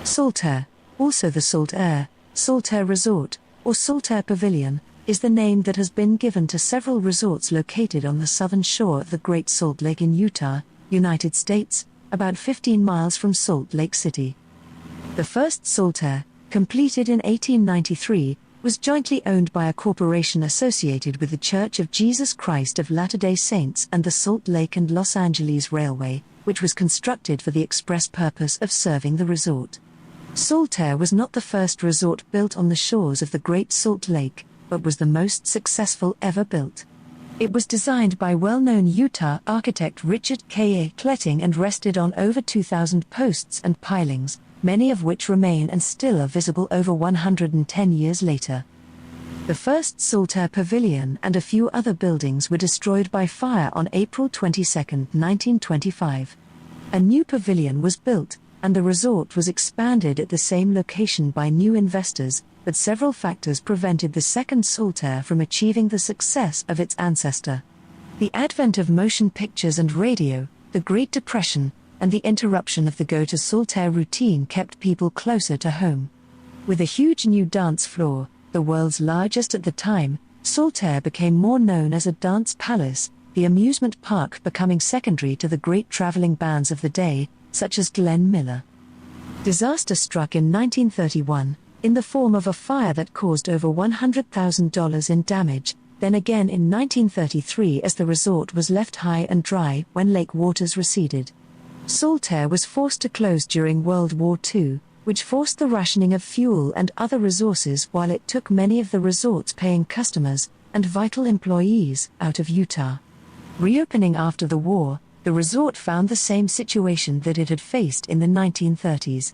Saltair, also the Saltair, Saltair Resort, or Saltair Pavilion, is the name that has been given to several resorts located on the southern shore of the Great Salt Lake in Utah, United States, about 15 miles from Salt Lake City. The first Saltair, completed in 1893, was jointly owned by a corporation associated with the Church of Jesus Christ of Latter-day Saints and the Salt Lake and Los Angeles Railway, which was constructed for the express purpose of serving the resort. Saltair was not the first resort built on the shores of the Great Salt Lake, but was the most successful ever built. It was designed by well-known Utah architect Richard K. Kletting and rested on over 2,000 posts and pilings, many of which remain and still are visible over 110 years later. The first Saltair Pavilion and a few other buildings were destroyed by fire on April 22, 1925. A new pavilion was built, and the resort was expanded at the same location by new investors, but several factors prevented the second Saltair from achieving the success of its ancestor. The advent of motion pictures and radio, the Great Depression, and the interruption of the go-to Saltair routine kept people closer to home. With a huge new dance floor, the world's largest at the time, Saltair became more known as a dance palace, the amusement park becoming secondary to the great traveling bands of the day, such as Glenn Miller. Disaster struck in 1931, in the form of a fire that caused over $100,000 in damage, then again in 1933 as the resort was left high and dry when lake waters receded. Saltair was forced to close during World War II, which forced the rationing of fuel and other resources while it took many of the resort's paying customers and vital employees out of Utah. Reopening after the war, the resort found the same situation that it had faced in the 1930s.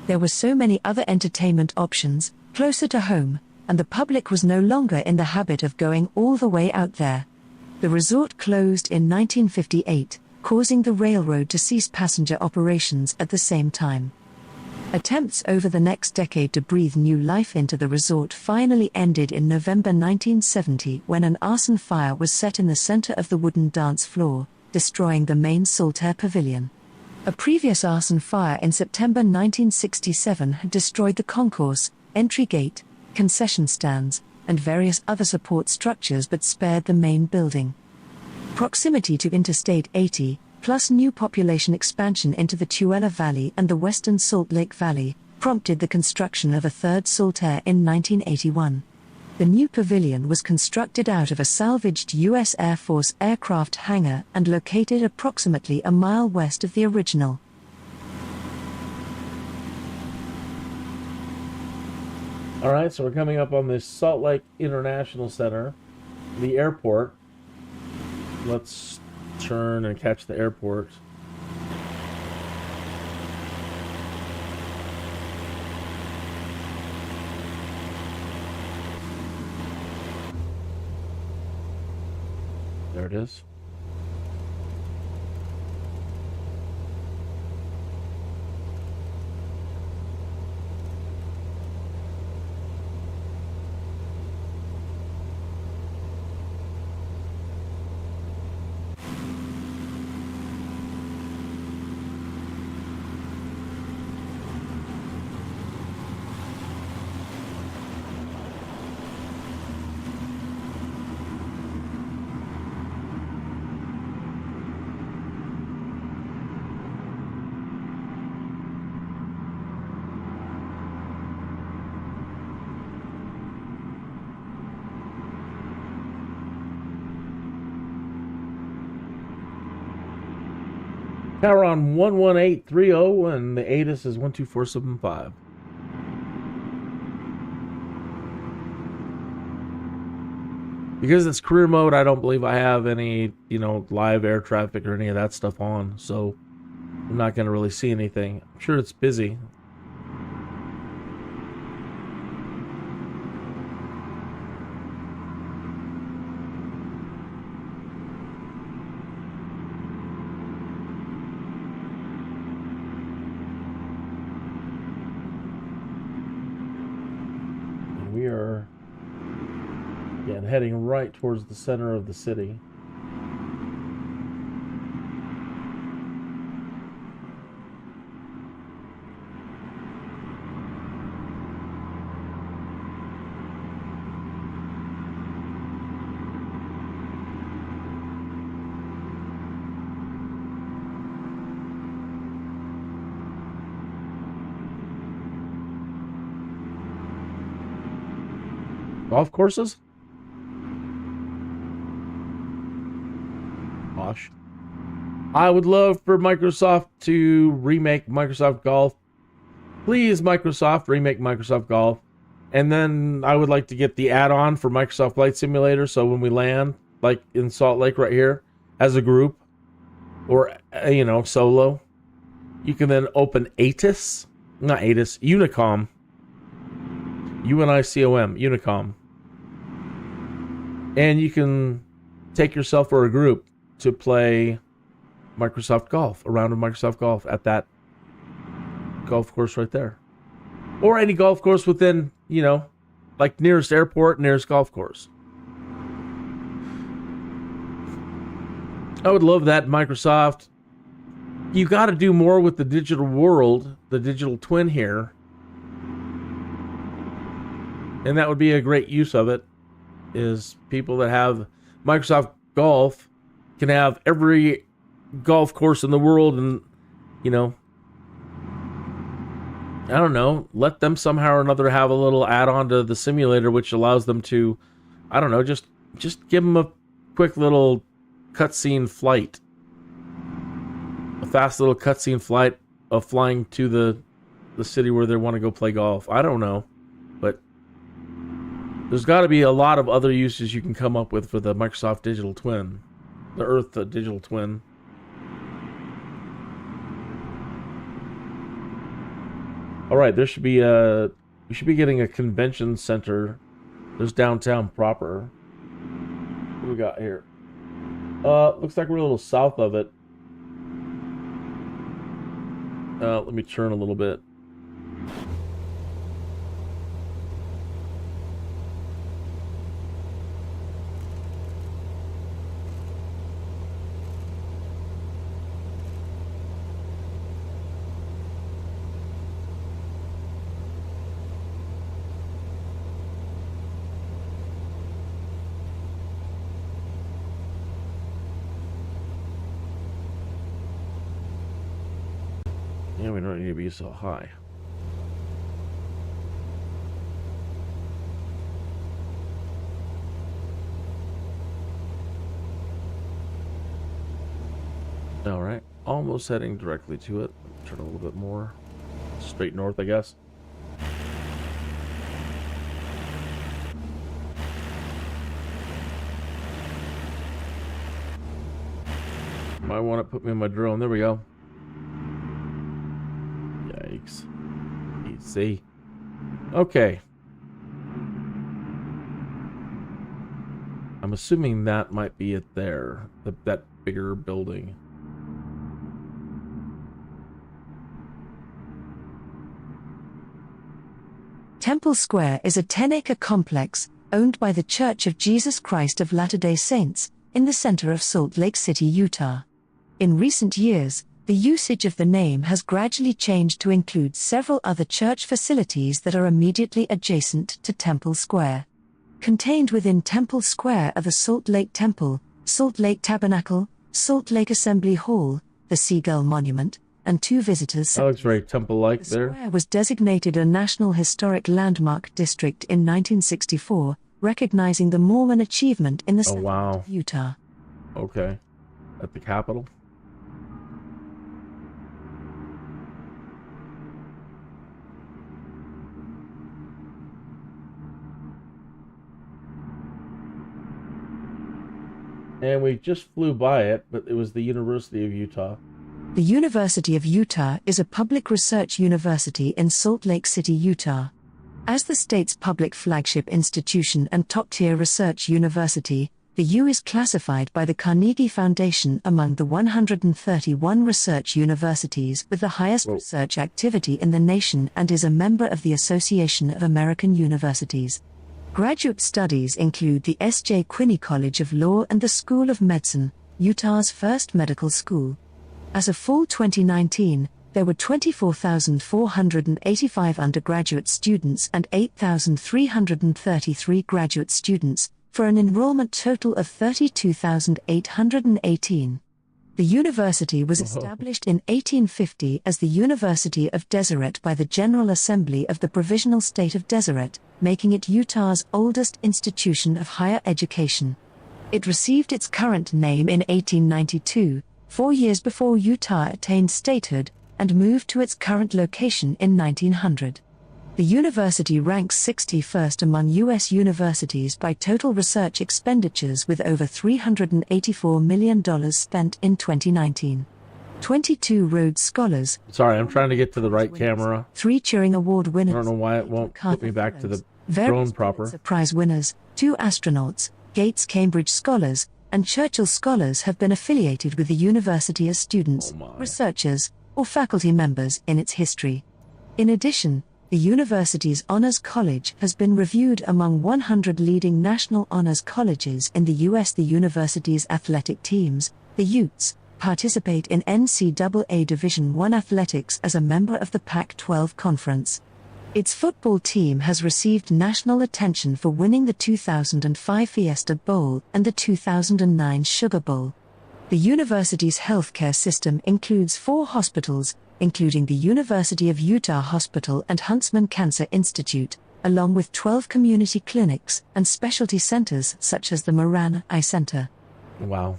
There were so many other entertainment options, closer to home, and the public was no longer in the habit of going all the way out there. The resort closed in 1958, causing the railroad to cease passenger operations at the same time. Attempts over the next decade to breathe new life into the resort finally ended in November 1970 when an arson fire was set in the center of the wooden dance floor, destroying the main Saltair Pavilion. A previous arson fire in September 1967 had destroyed the concourse, entry gate, concession stands, and various other support structures but spared the main building. Proximity to Interstate 80, plus new population expansion into the Tuella Valley and the western Salt Lake Valley, prompted the construction of a third Saltair in 1981. The new pavilion was constructed out of a salvaged U.S. Air Force aircraft hangar and located approximately a mile west of the original.
All right, so we're coming up on this Salt Lake International Center, the airport. Let's turn and catch the airport. There it is. Tower on 11830 and the ATIS is 12475. Because it's career mode, I don't believe I have any, live air traffic or any of that stuff on, so I'm not going to really see anything. I'm sure it's busy. We are heading right towards the center of the city. Golf courses? Gosh. I would love for Microsoft to remake Microsoft Golf. Please, Microsoft, remake Microsoft Golf. And then I would like to get the add-on for Microsoft Flight Simulator, so when we land, like in Salt Lake right here, as a group, or, solo, you can then open Unicom. UNICOM, Unicom. And you can take yourself or a group to play Microsoft Golf, a round of Microsoft Golf at that golf course right there. Or any golf course within, like nearest airport, nearest golf course. I would love that, Microsoft. You got to do more with the digital world, the digital twin here. And that would be a great use of it, is people that have Microsoft Golf can have every golf course in the world and, I don't know, let them somehow or another have a little add-on to the simulator which allows them to, I don't know, just give them a quick little cutscene flight. A fast little cutscene flight of flying to the city where they want to go play golf. I don't know, but there's got to be a lot of other uses you can come up with for the Microsoft Digital Twin. The Earth Digital Twin. Alright, we should be getting a convention center. There's downtown proper. What do we got here? Looks like we're a little south of it. Let me turn a little bit. Yeah, we don't need to be so high. Alright, almost heading directly to it. Turn a little bit more. Straight north, I guess. Might want to put me in my drone. There we go. Yikes. Easy. Okay. I'm assuming that might be it there. That bigger building.
Temple Square is a 10-acre complex owned by the Church of Jesus Christ of Latter-day Saints in the center of Salt Lake City, Utah. In recent years, the usage of the name has gradually changed to include several other church facilities that are immediately adjacent to Temple Square. Contained within Temple Square are the Salt Lake Temple, Salt Lake Tabernacle, Salt Lake Assembly Hall, the Seagull Monument, and two visitors
That looks very temple-like there.
The square was designated a National Historic Landmark District in 1964, recognizing the Mormon achievement in the settlement of Utah.
Okay. At the Capitol? And we just flew by it, but it was the University of Utah.
The University of Utah is a public research university in Salt Lake City, Utah. As the state's public flagship institution and top-tier research university, the U is classified by the Carnegie Foundation among the 131 research universities with the highest research activity in the nation and is a member of the Association of American Universities. Graduate studies include the S.J. Quinney College of Law and the School of Medicine, Utah's first medical school. As of fall 2019, there were 24,485 undergraduate students and 8,333 graduate students, for an enrollment total of 32,818. The university was established in 1850 as the University of Deseret by the General Assembly of the Provisional State of Deseret, making it Utah's oldest institution of higher education. It received its current name in 1892, 4 years before Utah attained statehood, and moved to its current location in 1900. The university ranks 61st among U.S. universities by total research expenditures with over $384 million spent in 2019. 22 Rhodes Scholars.
Sorry, I'm trying to get to the right camera.
3 Turing Award winners.
I don't know why it won't put me back to the drone proper.
Various Prize winners, 2 astronauts, Gates Cambridge Scholars, and Churchill Scholars have been affiliated with the university as students, researchers, or faculty members in its history. In addition, the university's Honors College has been reviewed among 100 leading national honors colleges in the U.S. The university's athletic teams, the Utes, participate in NCAA Division I athletics as a member of the Pac-12 Conference. Its football team has received national attention for winning the 2005 Fiesta Bowl and the 2009 Sugar Bowl. The university's healthcare system includes 4 hospitals, including the University of Utah Hospital and Huntsman Cancer Institute, along with 12 community clinics and specialty centers such as the Moran Eye Center.
Wow.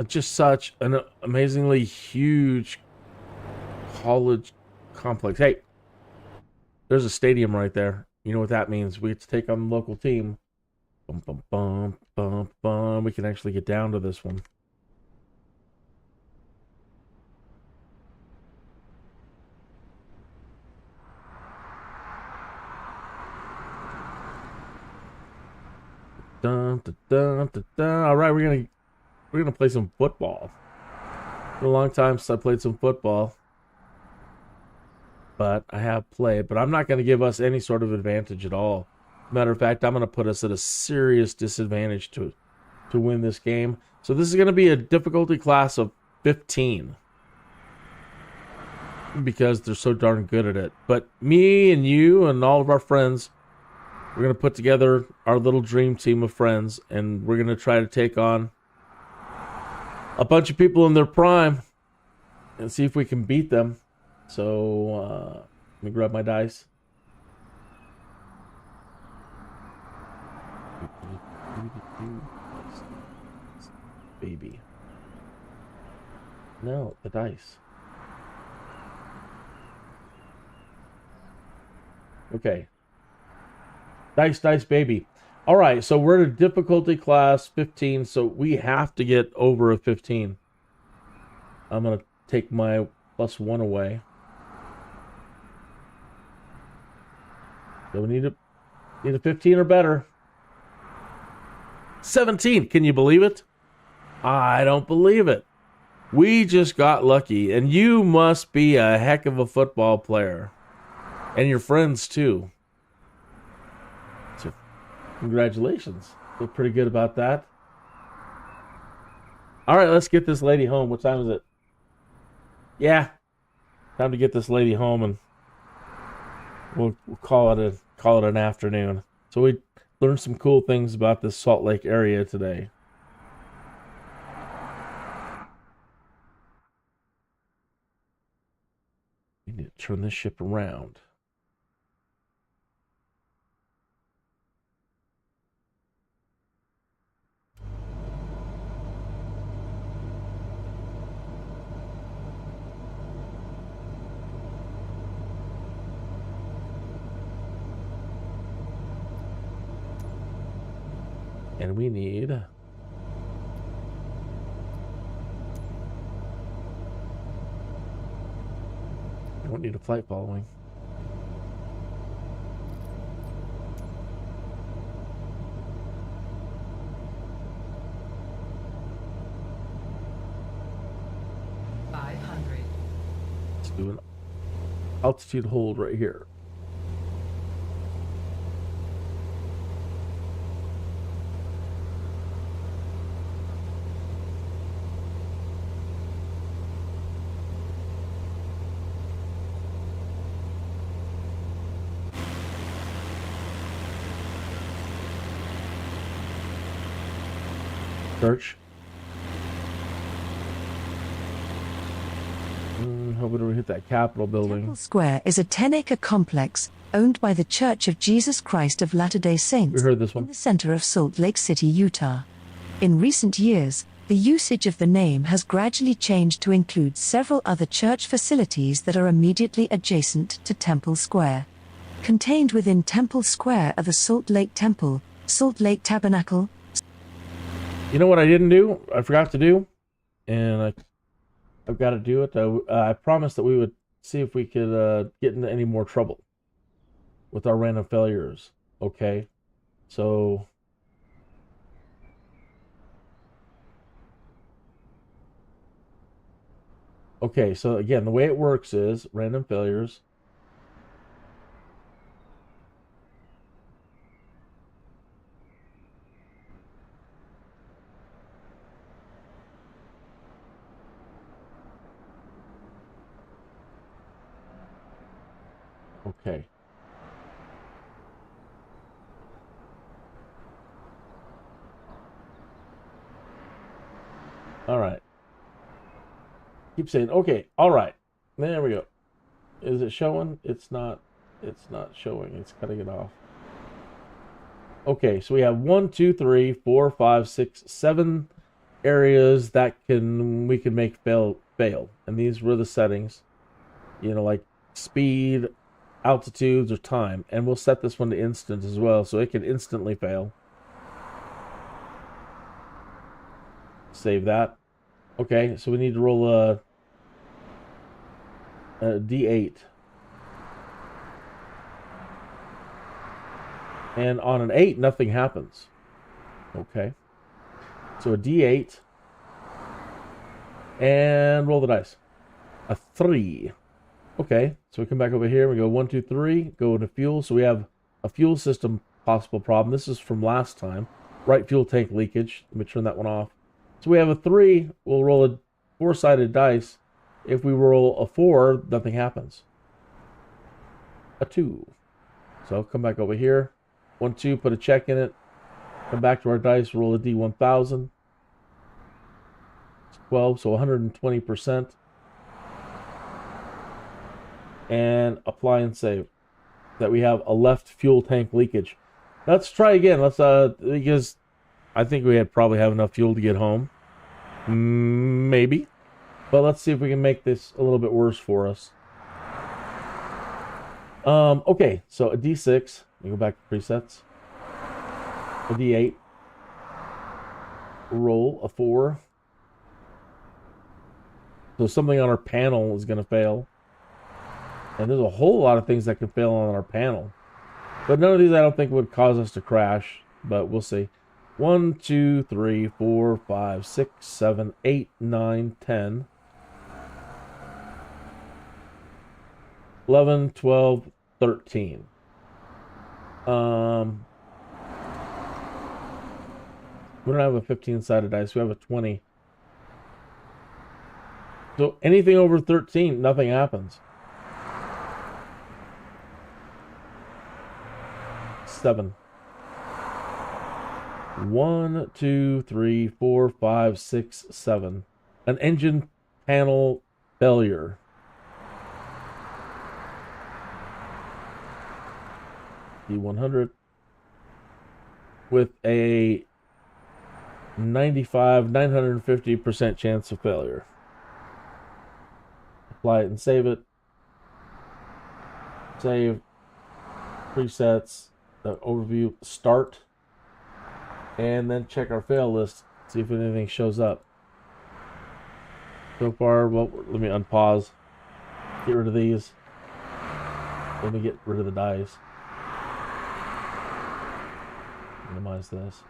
Just such an amazingly huge college complex. Hey, there's a stadium right there. You know what that means. We get to take on the local team. Bum, bum, bum, bum, bum. We can actually get down to this one. Dun, dun, dun, dun, dun. All right, we're gonna play some football. For a long time since I played some football, but I have played. But I'm not going to give us any sort of advantage at all. Matter of fact, I'm going to put us at a serious disadvantage to win this game. So this is going to be a difficulty class of 15 because they're so darn good at it. But me and you and all of our friends, we're going to put together our little dream team of friends, and we're going to try to take on a bunch of people in their prime and see if we can beat them. So, let me grab my dice. Baby. No, the dice. Okay. Dice, baby. All right, so we're at a difficulty class 15, so we have to get over a 15. I'm going to take my +1 away. So we need a 15 or better. 17, can you believe it? I don't believe it. We just got lucky, and you must be a heck of a football player. And your friends, too. So, congratulations. Feel pretty good about that. All right, let's get this lady home. What time is it? Yeah, time to get this lady home, and we'll call it an afternoon. So we learned some cool things about this Salt Lake area today. We need to turn this ship around. And we need don't need a flight following. Let's do an altitude hold right here. Church. Hoping we hit that Capitol building.
Temple Square is a 10-acre complex owned by the Church of Jesus Christ of Latter-day Saints
We heard this
in
one.
the center of Salt Lake City, Utah. In recent years, the usage of the name has gradually changed to include several other church facilities that are immediately adjacent to Temple Square. Contained within Temple Square are the Salt Lake Temple, Salt Lake Tabernacle.
You know what I didn't do? I forgot to do, and I've got to do it. I promised that we would see if we could get into any more trouble with our random failures. Okay, so again, the way it works is random failures. Okay. All right. Keep saying, okay, all right. There we go. Is it showing? It's not showing. It's cutting it off. Okay, so we have 1, 2, 3, 4, 5, 6, 7 areas that we can make fail. And these were the settings. You know, like speed, altitudes, or time. And we'll set this one to instant as well, so it can instantly fail. Save that. Okay, so we need to roll a D8. And on an 8, nothing happens. Okay. So a D8. And roll the dice. A 3. Okay, so we come back over here. We go 1, 2, 3. Go into fuel. So we have a fuel system possible problem. This is from last time. Right fuel tank leakage. Let me turn that one off. So we have a 3. We'll roll a 4-sided dice. If we roll a 4, nothing happens. A 2. So I'll come back over here. 1, 2, put a check in it. Come back to our dice, roll a D1000. It's 12, so 120%. And apply and save. That we have a left fuel tank leakage. Let's try again. Let's because I think we probably have enough fuel to get home. Maybe. But let's see if we can make this a little bit worse for us. Okay, so a D6. We go back to presets. A D8. Roll a 4. So something on our panel is going to fail. And there's a whole lot of things that can fail on our panel. But none of these I don't think would cause us to crash. But we'll see. 1, 2, 3, 4, 5, 6, 7, 8, 9, 10. 11, 12, 13. We don't have a 15-sided dice. We have a 20. So anything over 13, nothing happens. 7. 1, 2, 3, 4, 5, 6, 7. An engine panel failure. D100 with a 950% chance of failure. Apply it and save it. Save. Presets. The overview. Start. And then check our fail list. See if anything shows up. So far, well, let me unpause. Get rid of these. Let me get rid of the dice. Minimize this.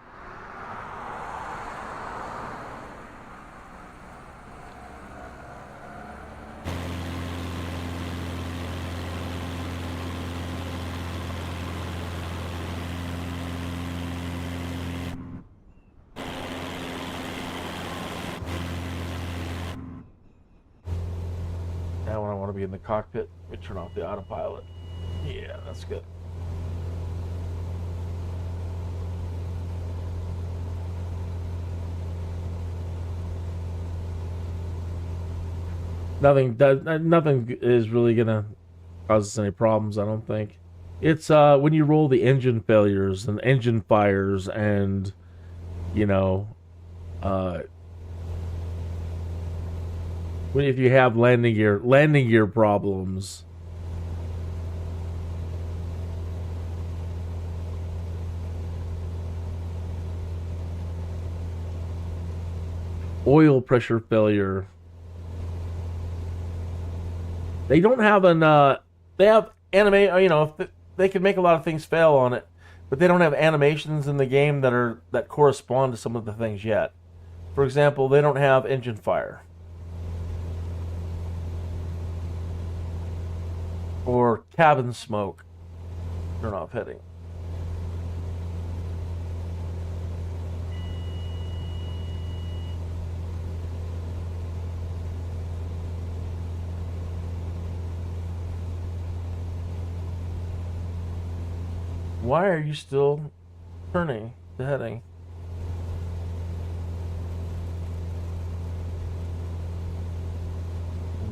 Now when I want to be in the cockpit, we turn off the autopilot. Yeah, that's good. Nothing is really gonna cause us any problems, I don't think. It's when you roll the engine failures and engine fires and you know if you have landing gear problems. Oil pressure failure. They don't have they have they can make a lot of things fail on it, but they don't have animations in the game that correspond to some of the things yet. For example, they don't have engine fire. Or cabin smoke. Turn off heading. Why are you still turning the heading?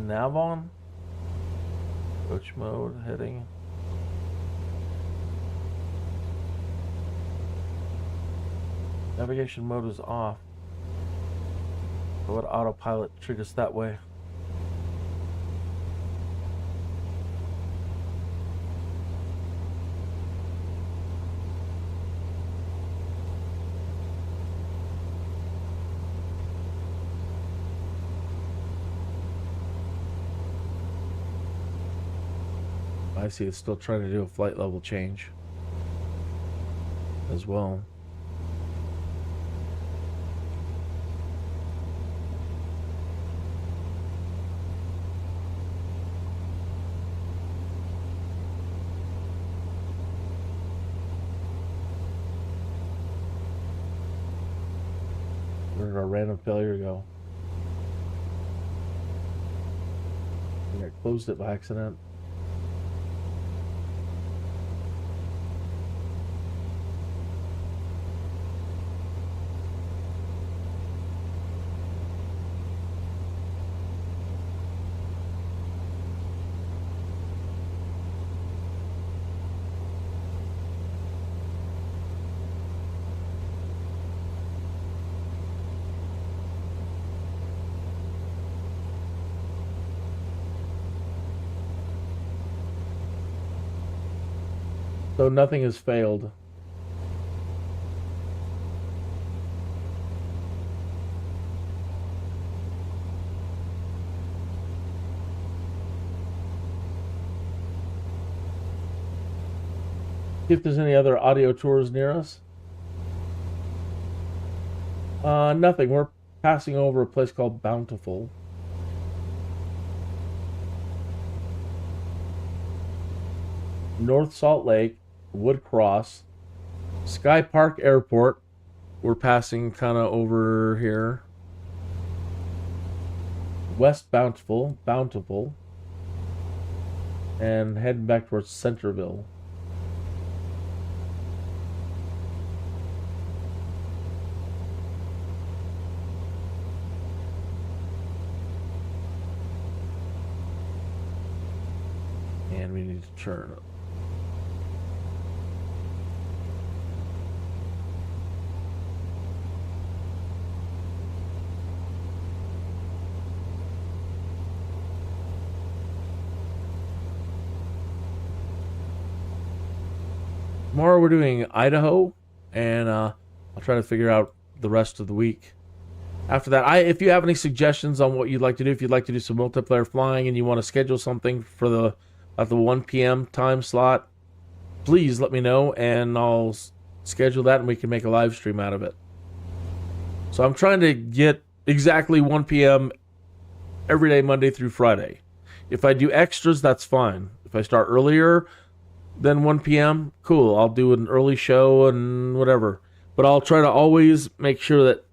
Nav on? Coach mode, heading. Navigation mode is off. So what autopilot triggers that way? I see it's still trying to do a flight level change as well. Where did our random failure go? I think I closed it by accident. So nothing has failed. See if there's any other audio tours near us. Nothing. We're passing over a place called Bountiful. North Salt Lake, Wood Cross, Sky Park Airport. We're passing kind of over here. West Bountiful, and heading back towards Centerville. And we need to turn. Tomorrow we're doing Idaho, and I'll try to figure out the rest of the week. After that, if you have any suggestions on what you'd like to do, if you'd like to do some multiplayer flying and you want to schedule something for at the 1 p.m. time slot, please let me know, and I'll schedule that, and we can make a live stream out of it. So I'm trying to get exactly 1 p.m. every day, Monday through Friday. If I do extras, that's fine. If I start earlier than 1 p.m., cool. I'll do an early show and whatever. But I'll try to always make sure that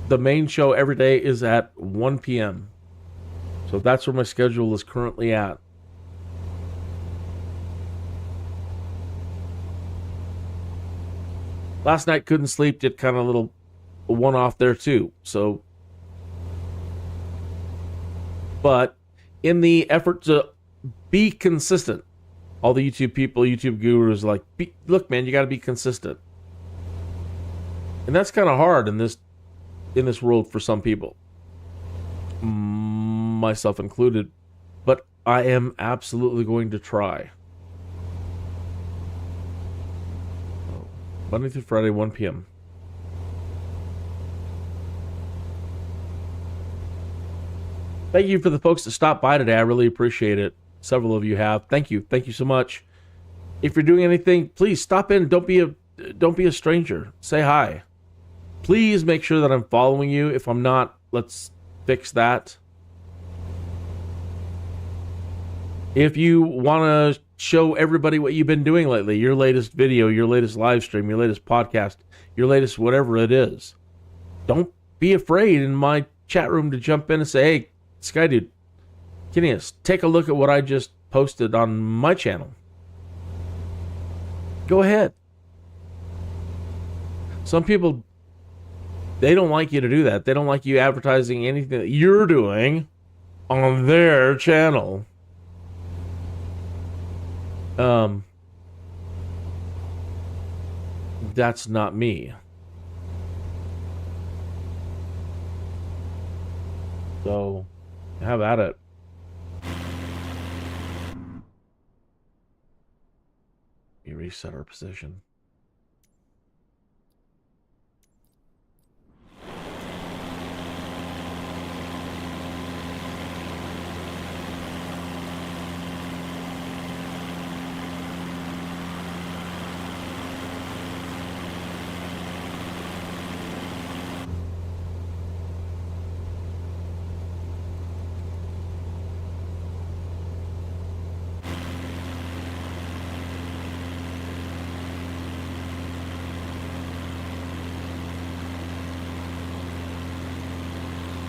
the main show every day is at 1 p.m. So that's where my schedule is currently at. Last night couldn't sleep, did kind of a little one-off there too. So But in the effort to be consistent, all the YouTube people, YouTube gurus, like, look, man, you got to be consistent, and that's kind of hard in this world for some people, myself included. But I am absolutely going to try. Monday through Friday, 1 p.m. Thank you for the folks that stopped by today. I really appreciate it. Several of you have. Thank you. Thank you so much. If you're doing anything, please stop in. Don't be a stranger. Say hi. Please make sure that I'm following you. If I'm not, let's fix that. If you want to show everybody what you've been doing lately, your latest video, your latest live stream, your latest podcast, your latest whatever it is, don't be afraid in my chat room to jump in and say, hey, Skydude, Kineas, take a look at what I just posted on my channel. Go ahead. Some people, they don't like you to do that. They don't like you advertising anything that you're doing on their channel. That's not me. So, have at it. We reset our position.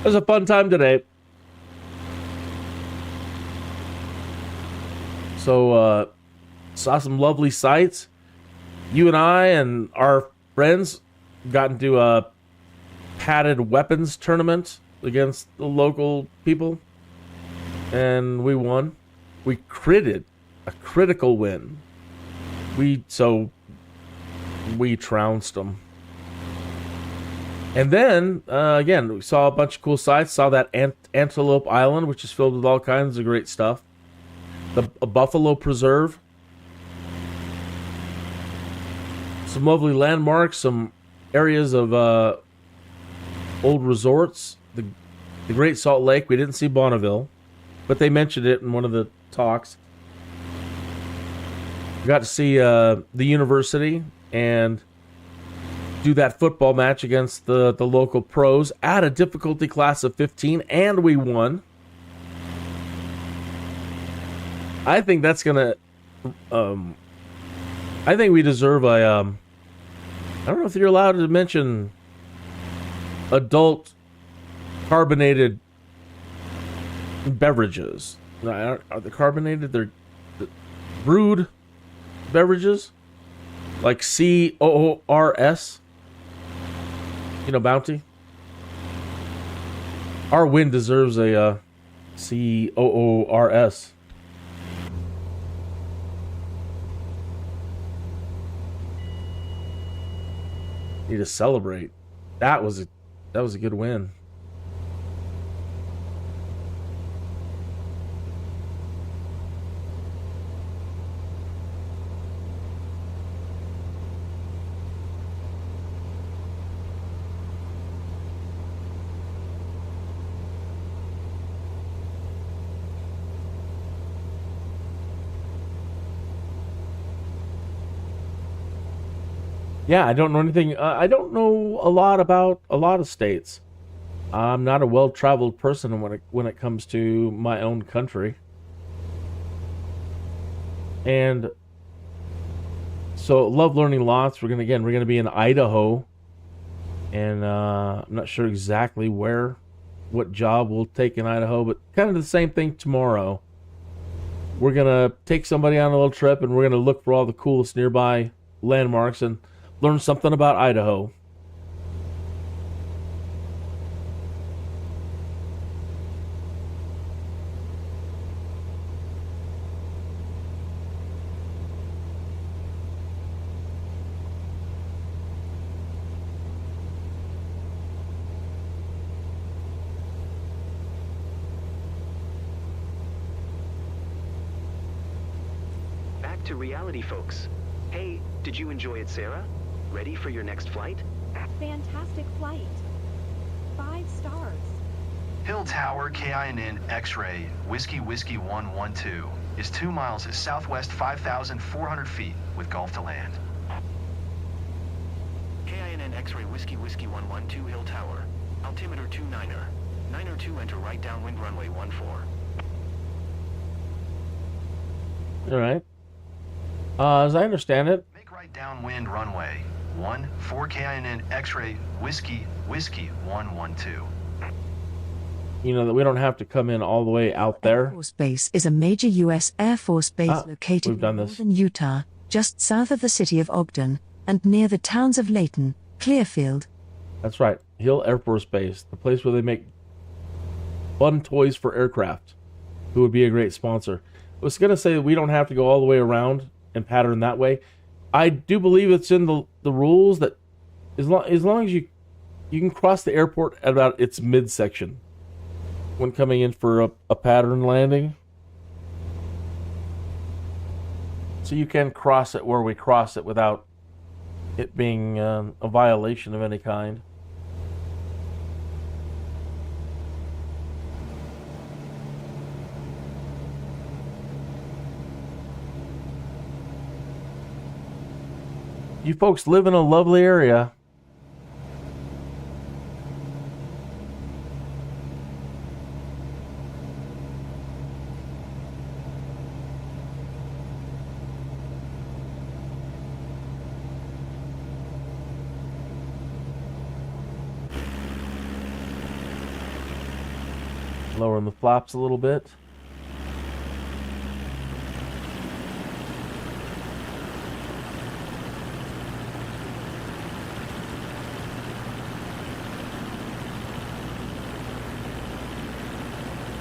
It was a fun time today. So, saw some lovely sights. You and I and our friends got into a padded weapons tournament against the local people, and we won. We critted a critical win. We trounced them. And then, again, we saw a bunch of cool sights. Saw that Antelope Island, which is filled with all kinds of great stuff. A buffalo preserve. Some lovely landmarks. Some areas of old resorts. The Great Salt Lake. We didn't see Bonneville, but they mentioned it in one of the talks. We got to see the university and do that football match against the local pros at a difficulty class of 15, and we won. I think that's gonna I think we deserve a I don't know if you're allowed to mention adult carbonated beverages. Are they carbonated? They're brewed beverages like COORS. You know, Bounty. Our win deserves a COORS. Need to celebrate. That was a good win. Yeah, I don't know anything. I don't know a lot about a lot of states. I'm not a well-traveled person when it comes to my own country, and so love learning lots. We're gonna be in Idaho, and I'm not sure exactly what job we'll take in Idaho, but kind of the same thing tomorrow. We're gonna take somebody on a little trip, and we're gonna look for all the coolest nearby landmarks and learn something about Idaho.
to reality, folks. Hey, did you enjoy it, Sarah? Ready for your next flight?
Fantastic flight. 5 stars.
Hill Tower, KINN X-ray, Whiskey Whiskey 112, is 2 miles southwest 5,400 feet with Gulf to land.
KINN X-ray Whiskey Whiskey 112 Hill Tower. Altimeter 29er. 902 enter right downwind runway 14.
All right. As I understand it,
Make right downwind runway 14 KINN X-ray, Whiskey Whiskey 112.
you know that we don't have to come in all the way out
Air
there.
Force Base is a major U.S. Air Force base located
we've
in
done this.
northern Utah, just south of the city of Ogden, and near the towns of Layton, Clearfield.
That's right. Hill Air Force Base, the place where they make fun toys for aircraft. Who would be a great sponsor? I was going to say that we don't have to go all the way around and pattern that way. I do believe it's in the rules that as long as you can cross the airport at about its midsection when coming in for a pattern landing. So you can cross it where we cross it without it being a violation of any kind. You folks live in a lovely area. Lowering the flaps a little bit.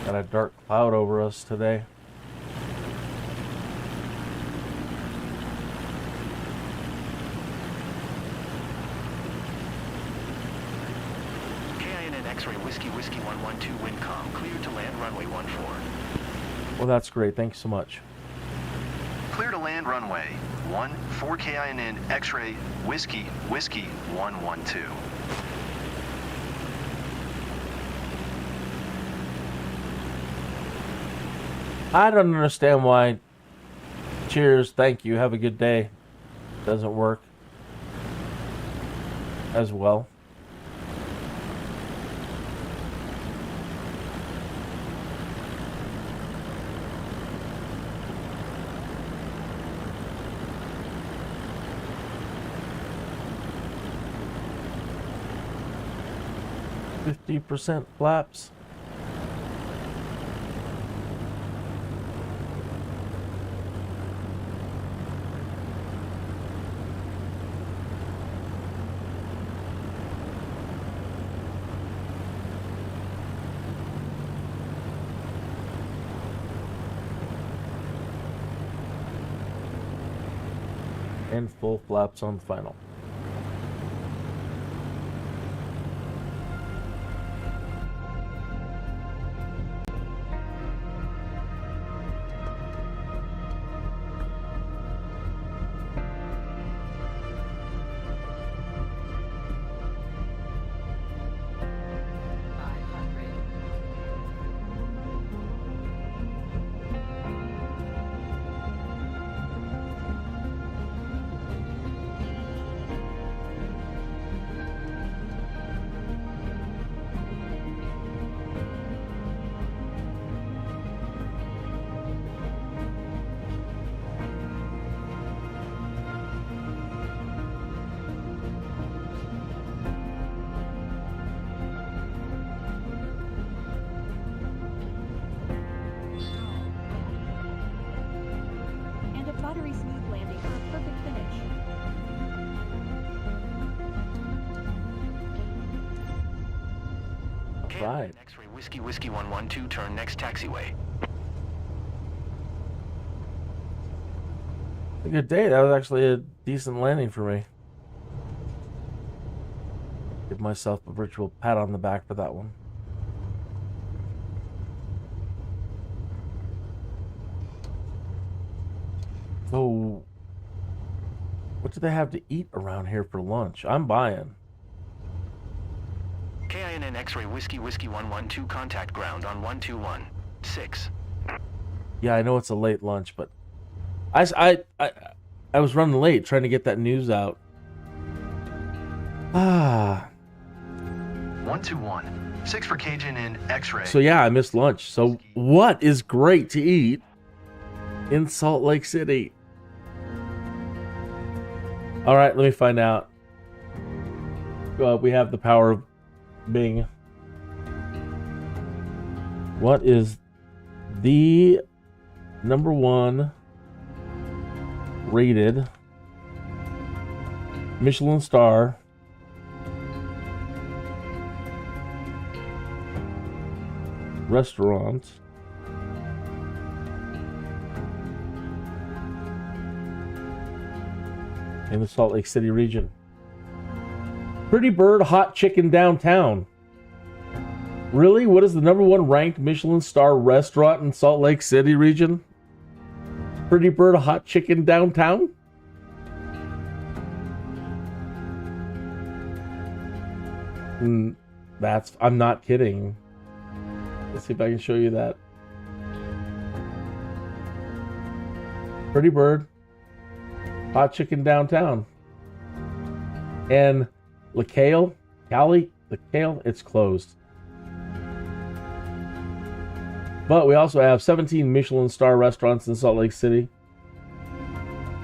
Got a dark cloud over us today.
KINN X-ray Whiskey Whiskey 112 wind calm, cleared to land runway 14.
Well, that's great. Thanks so much.
Clear to land runway 14 KINN X-ray, Whiskey Whiskey 112.
I don't understand why cheers, thank you, have a good day doesn't work as well. %, flaps. And full flaps on final.
And a buttery smooth landing for a perfect finish.
Right.
X-ray Whiskey Whiskey 112 turn next taxiway.
A good day. That was actually a decent landing for me. Give myself a virtual pat on the back for that one. So, what do they have to eat around here for lunch? I'm buying.
KINN X-ray Whiskey 112 contact ground on 1216.
Yeah, I know it's a late lunch, but I was running late trying to get that news out.
121. 6 for Cajun in X-ray.
So yeah, I missed lunch. So what is great to eat in Salt Lake City? All right, let me find out. We have the power of Bing. What is the #1 rated Michelin Star restaurant in the Salt Lake City region? Pretty Bird Hot Chicken Downtown. Really? What is the #1 ranked Michelin Star restaurant in Salt Lake City region? Pretty Bird Hot Chicken Downtown? I'm not kidding. Let's see if I can show you that. Pretty Bird Hot Chicken Downtown. And LaCale, it's closed. But we also have 17 Michelin Star restaurants in Salt Lake City.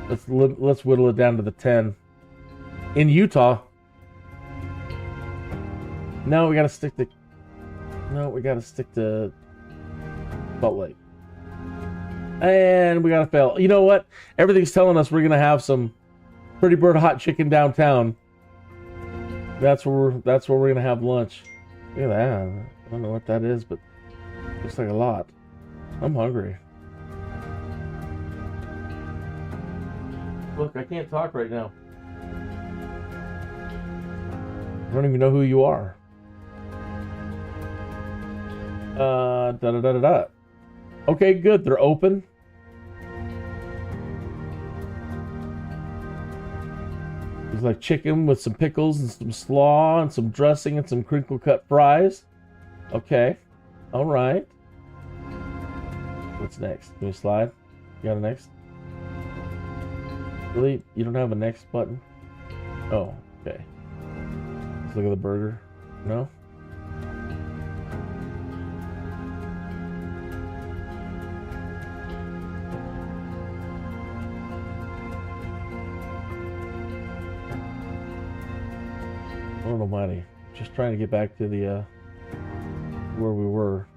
Let's whittle it down to the 10. In Utah. No, we gotta stick to Salt Lake. And we gotta fail. You know what? Everything's telling us we're gonna have some Pretty Bird Hot Chicken Downtown. That's where we're gonna have lunch. Look at that. I don't know what that is, but looks like a lot. I'm hungry. Look, I can't talk right now. I don't even know who you are. Okay, good. They're open. It's like chicken with some pickles and some slaw and some dressing and some crinkle cut fries. Okay. All right. What's next? Can you slide? You got a next? Really? You don't have a next button? Oh, okay. Let's look at the burger. No? Lord almighty. Just trying to get back to the where we were.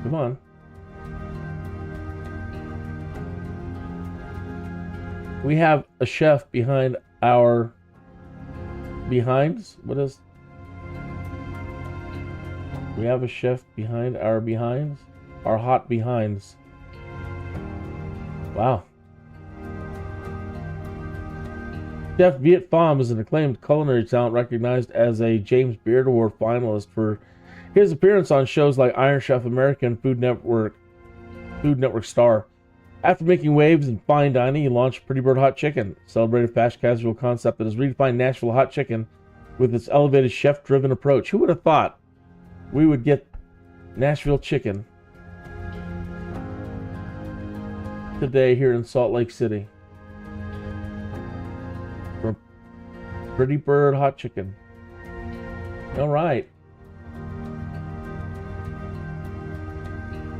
Come on. We have a chef behind our behinds. What is? We have a chef behind our behinds. Our hot behinds. Wow. Chef Viet Pham is an acclaimed culinary talent recognized as a James Beard Award finalist for his appearance on shows like Iron Chef America and Food Network Star. After making waves in fine dining, he launched Pretty Bird Hot Chicken, a celebrated fast casual concept that has redefined Nashville hot chicken with its elevated chef-driven approach. Who would have thought we would get Nashville chicken today here in Salt Lake City from Pretty Bird Hot Chicken? All right.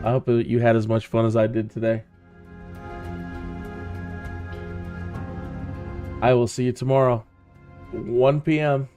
I hope you had as much fun as I did today. I will see you tomorrow, 1 p.m.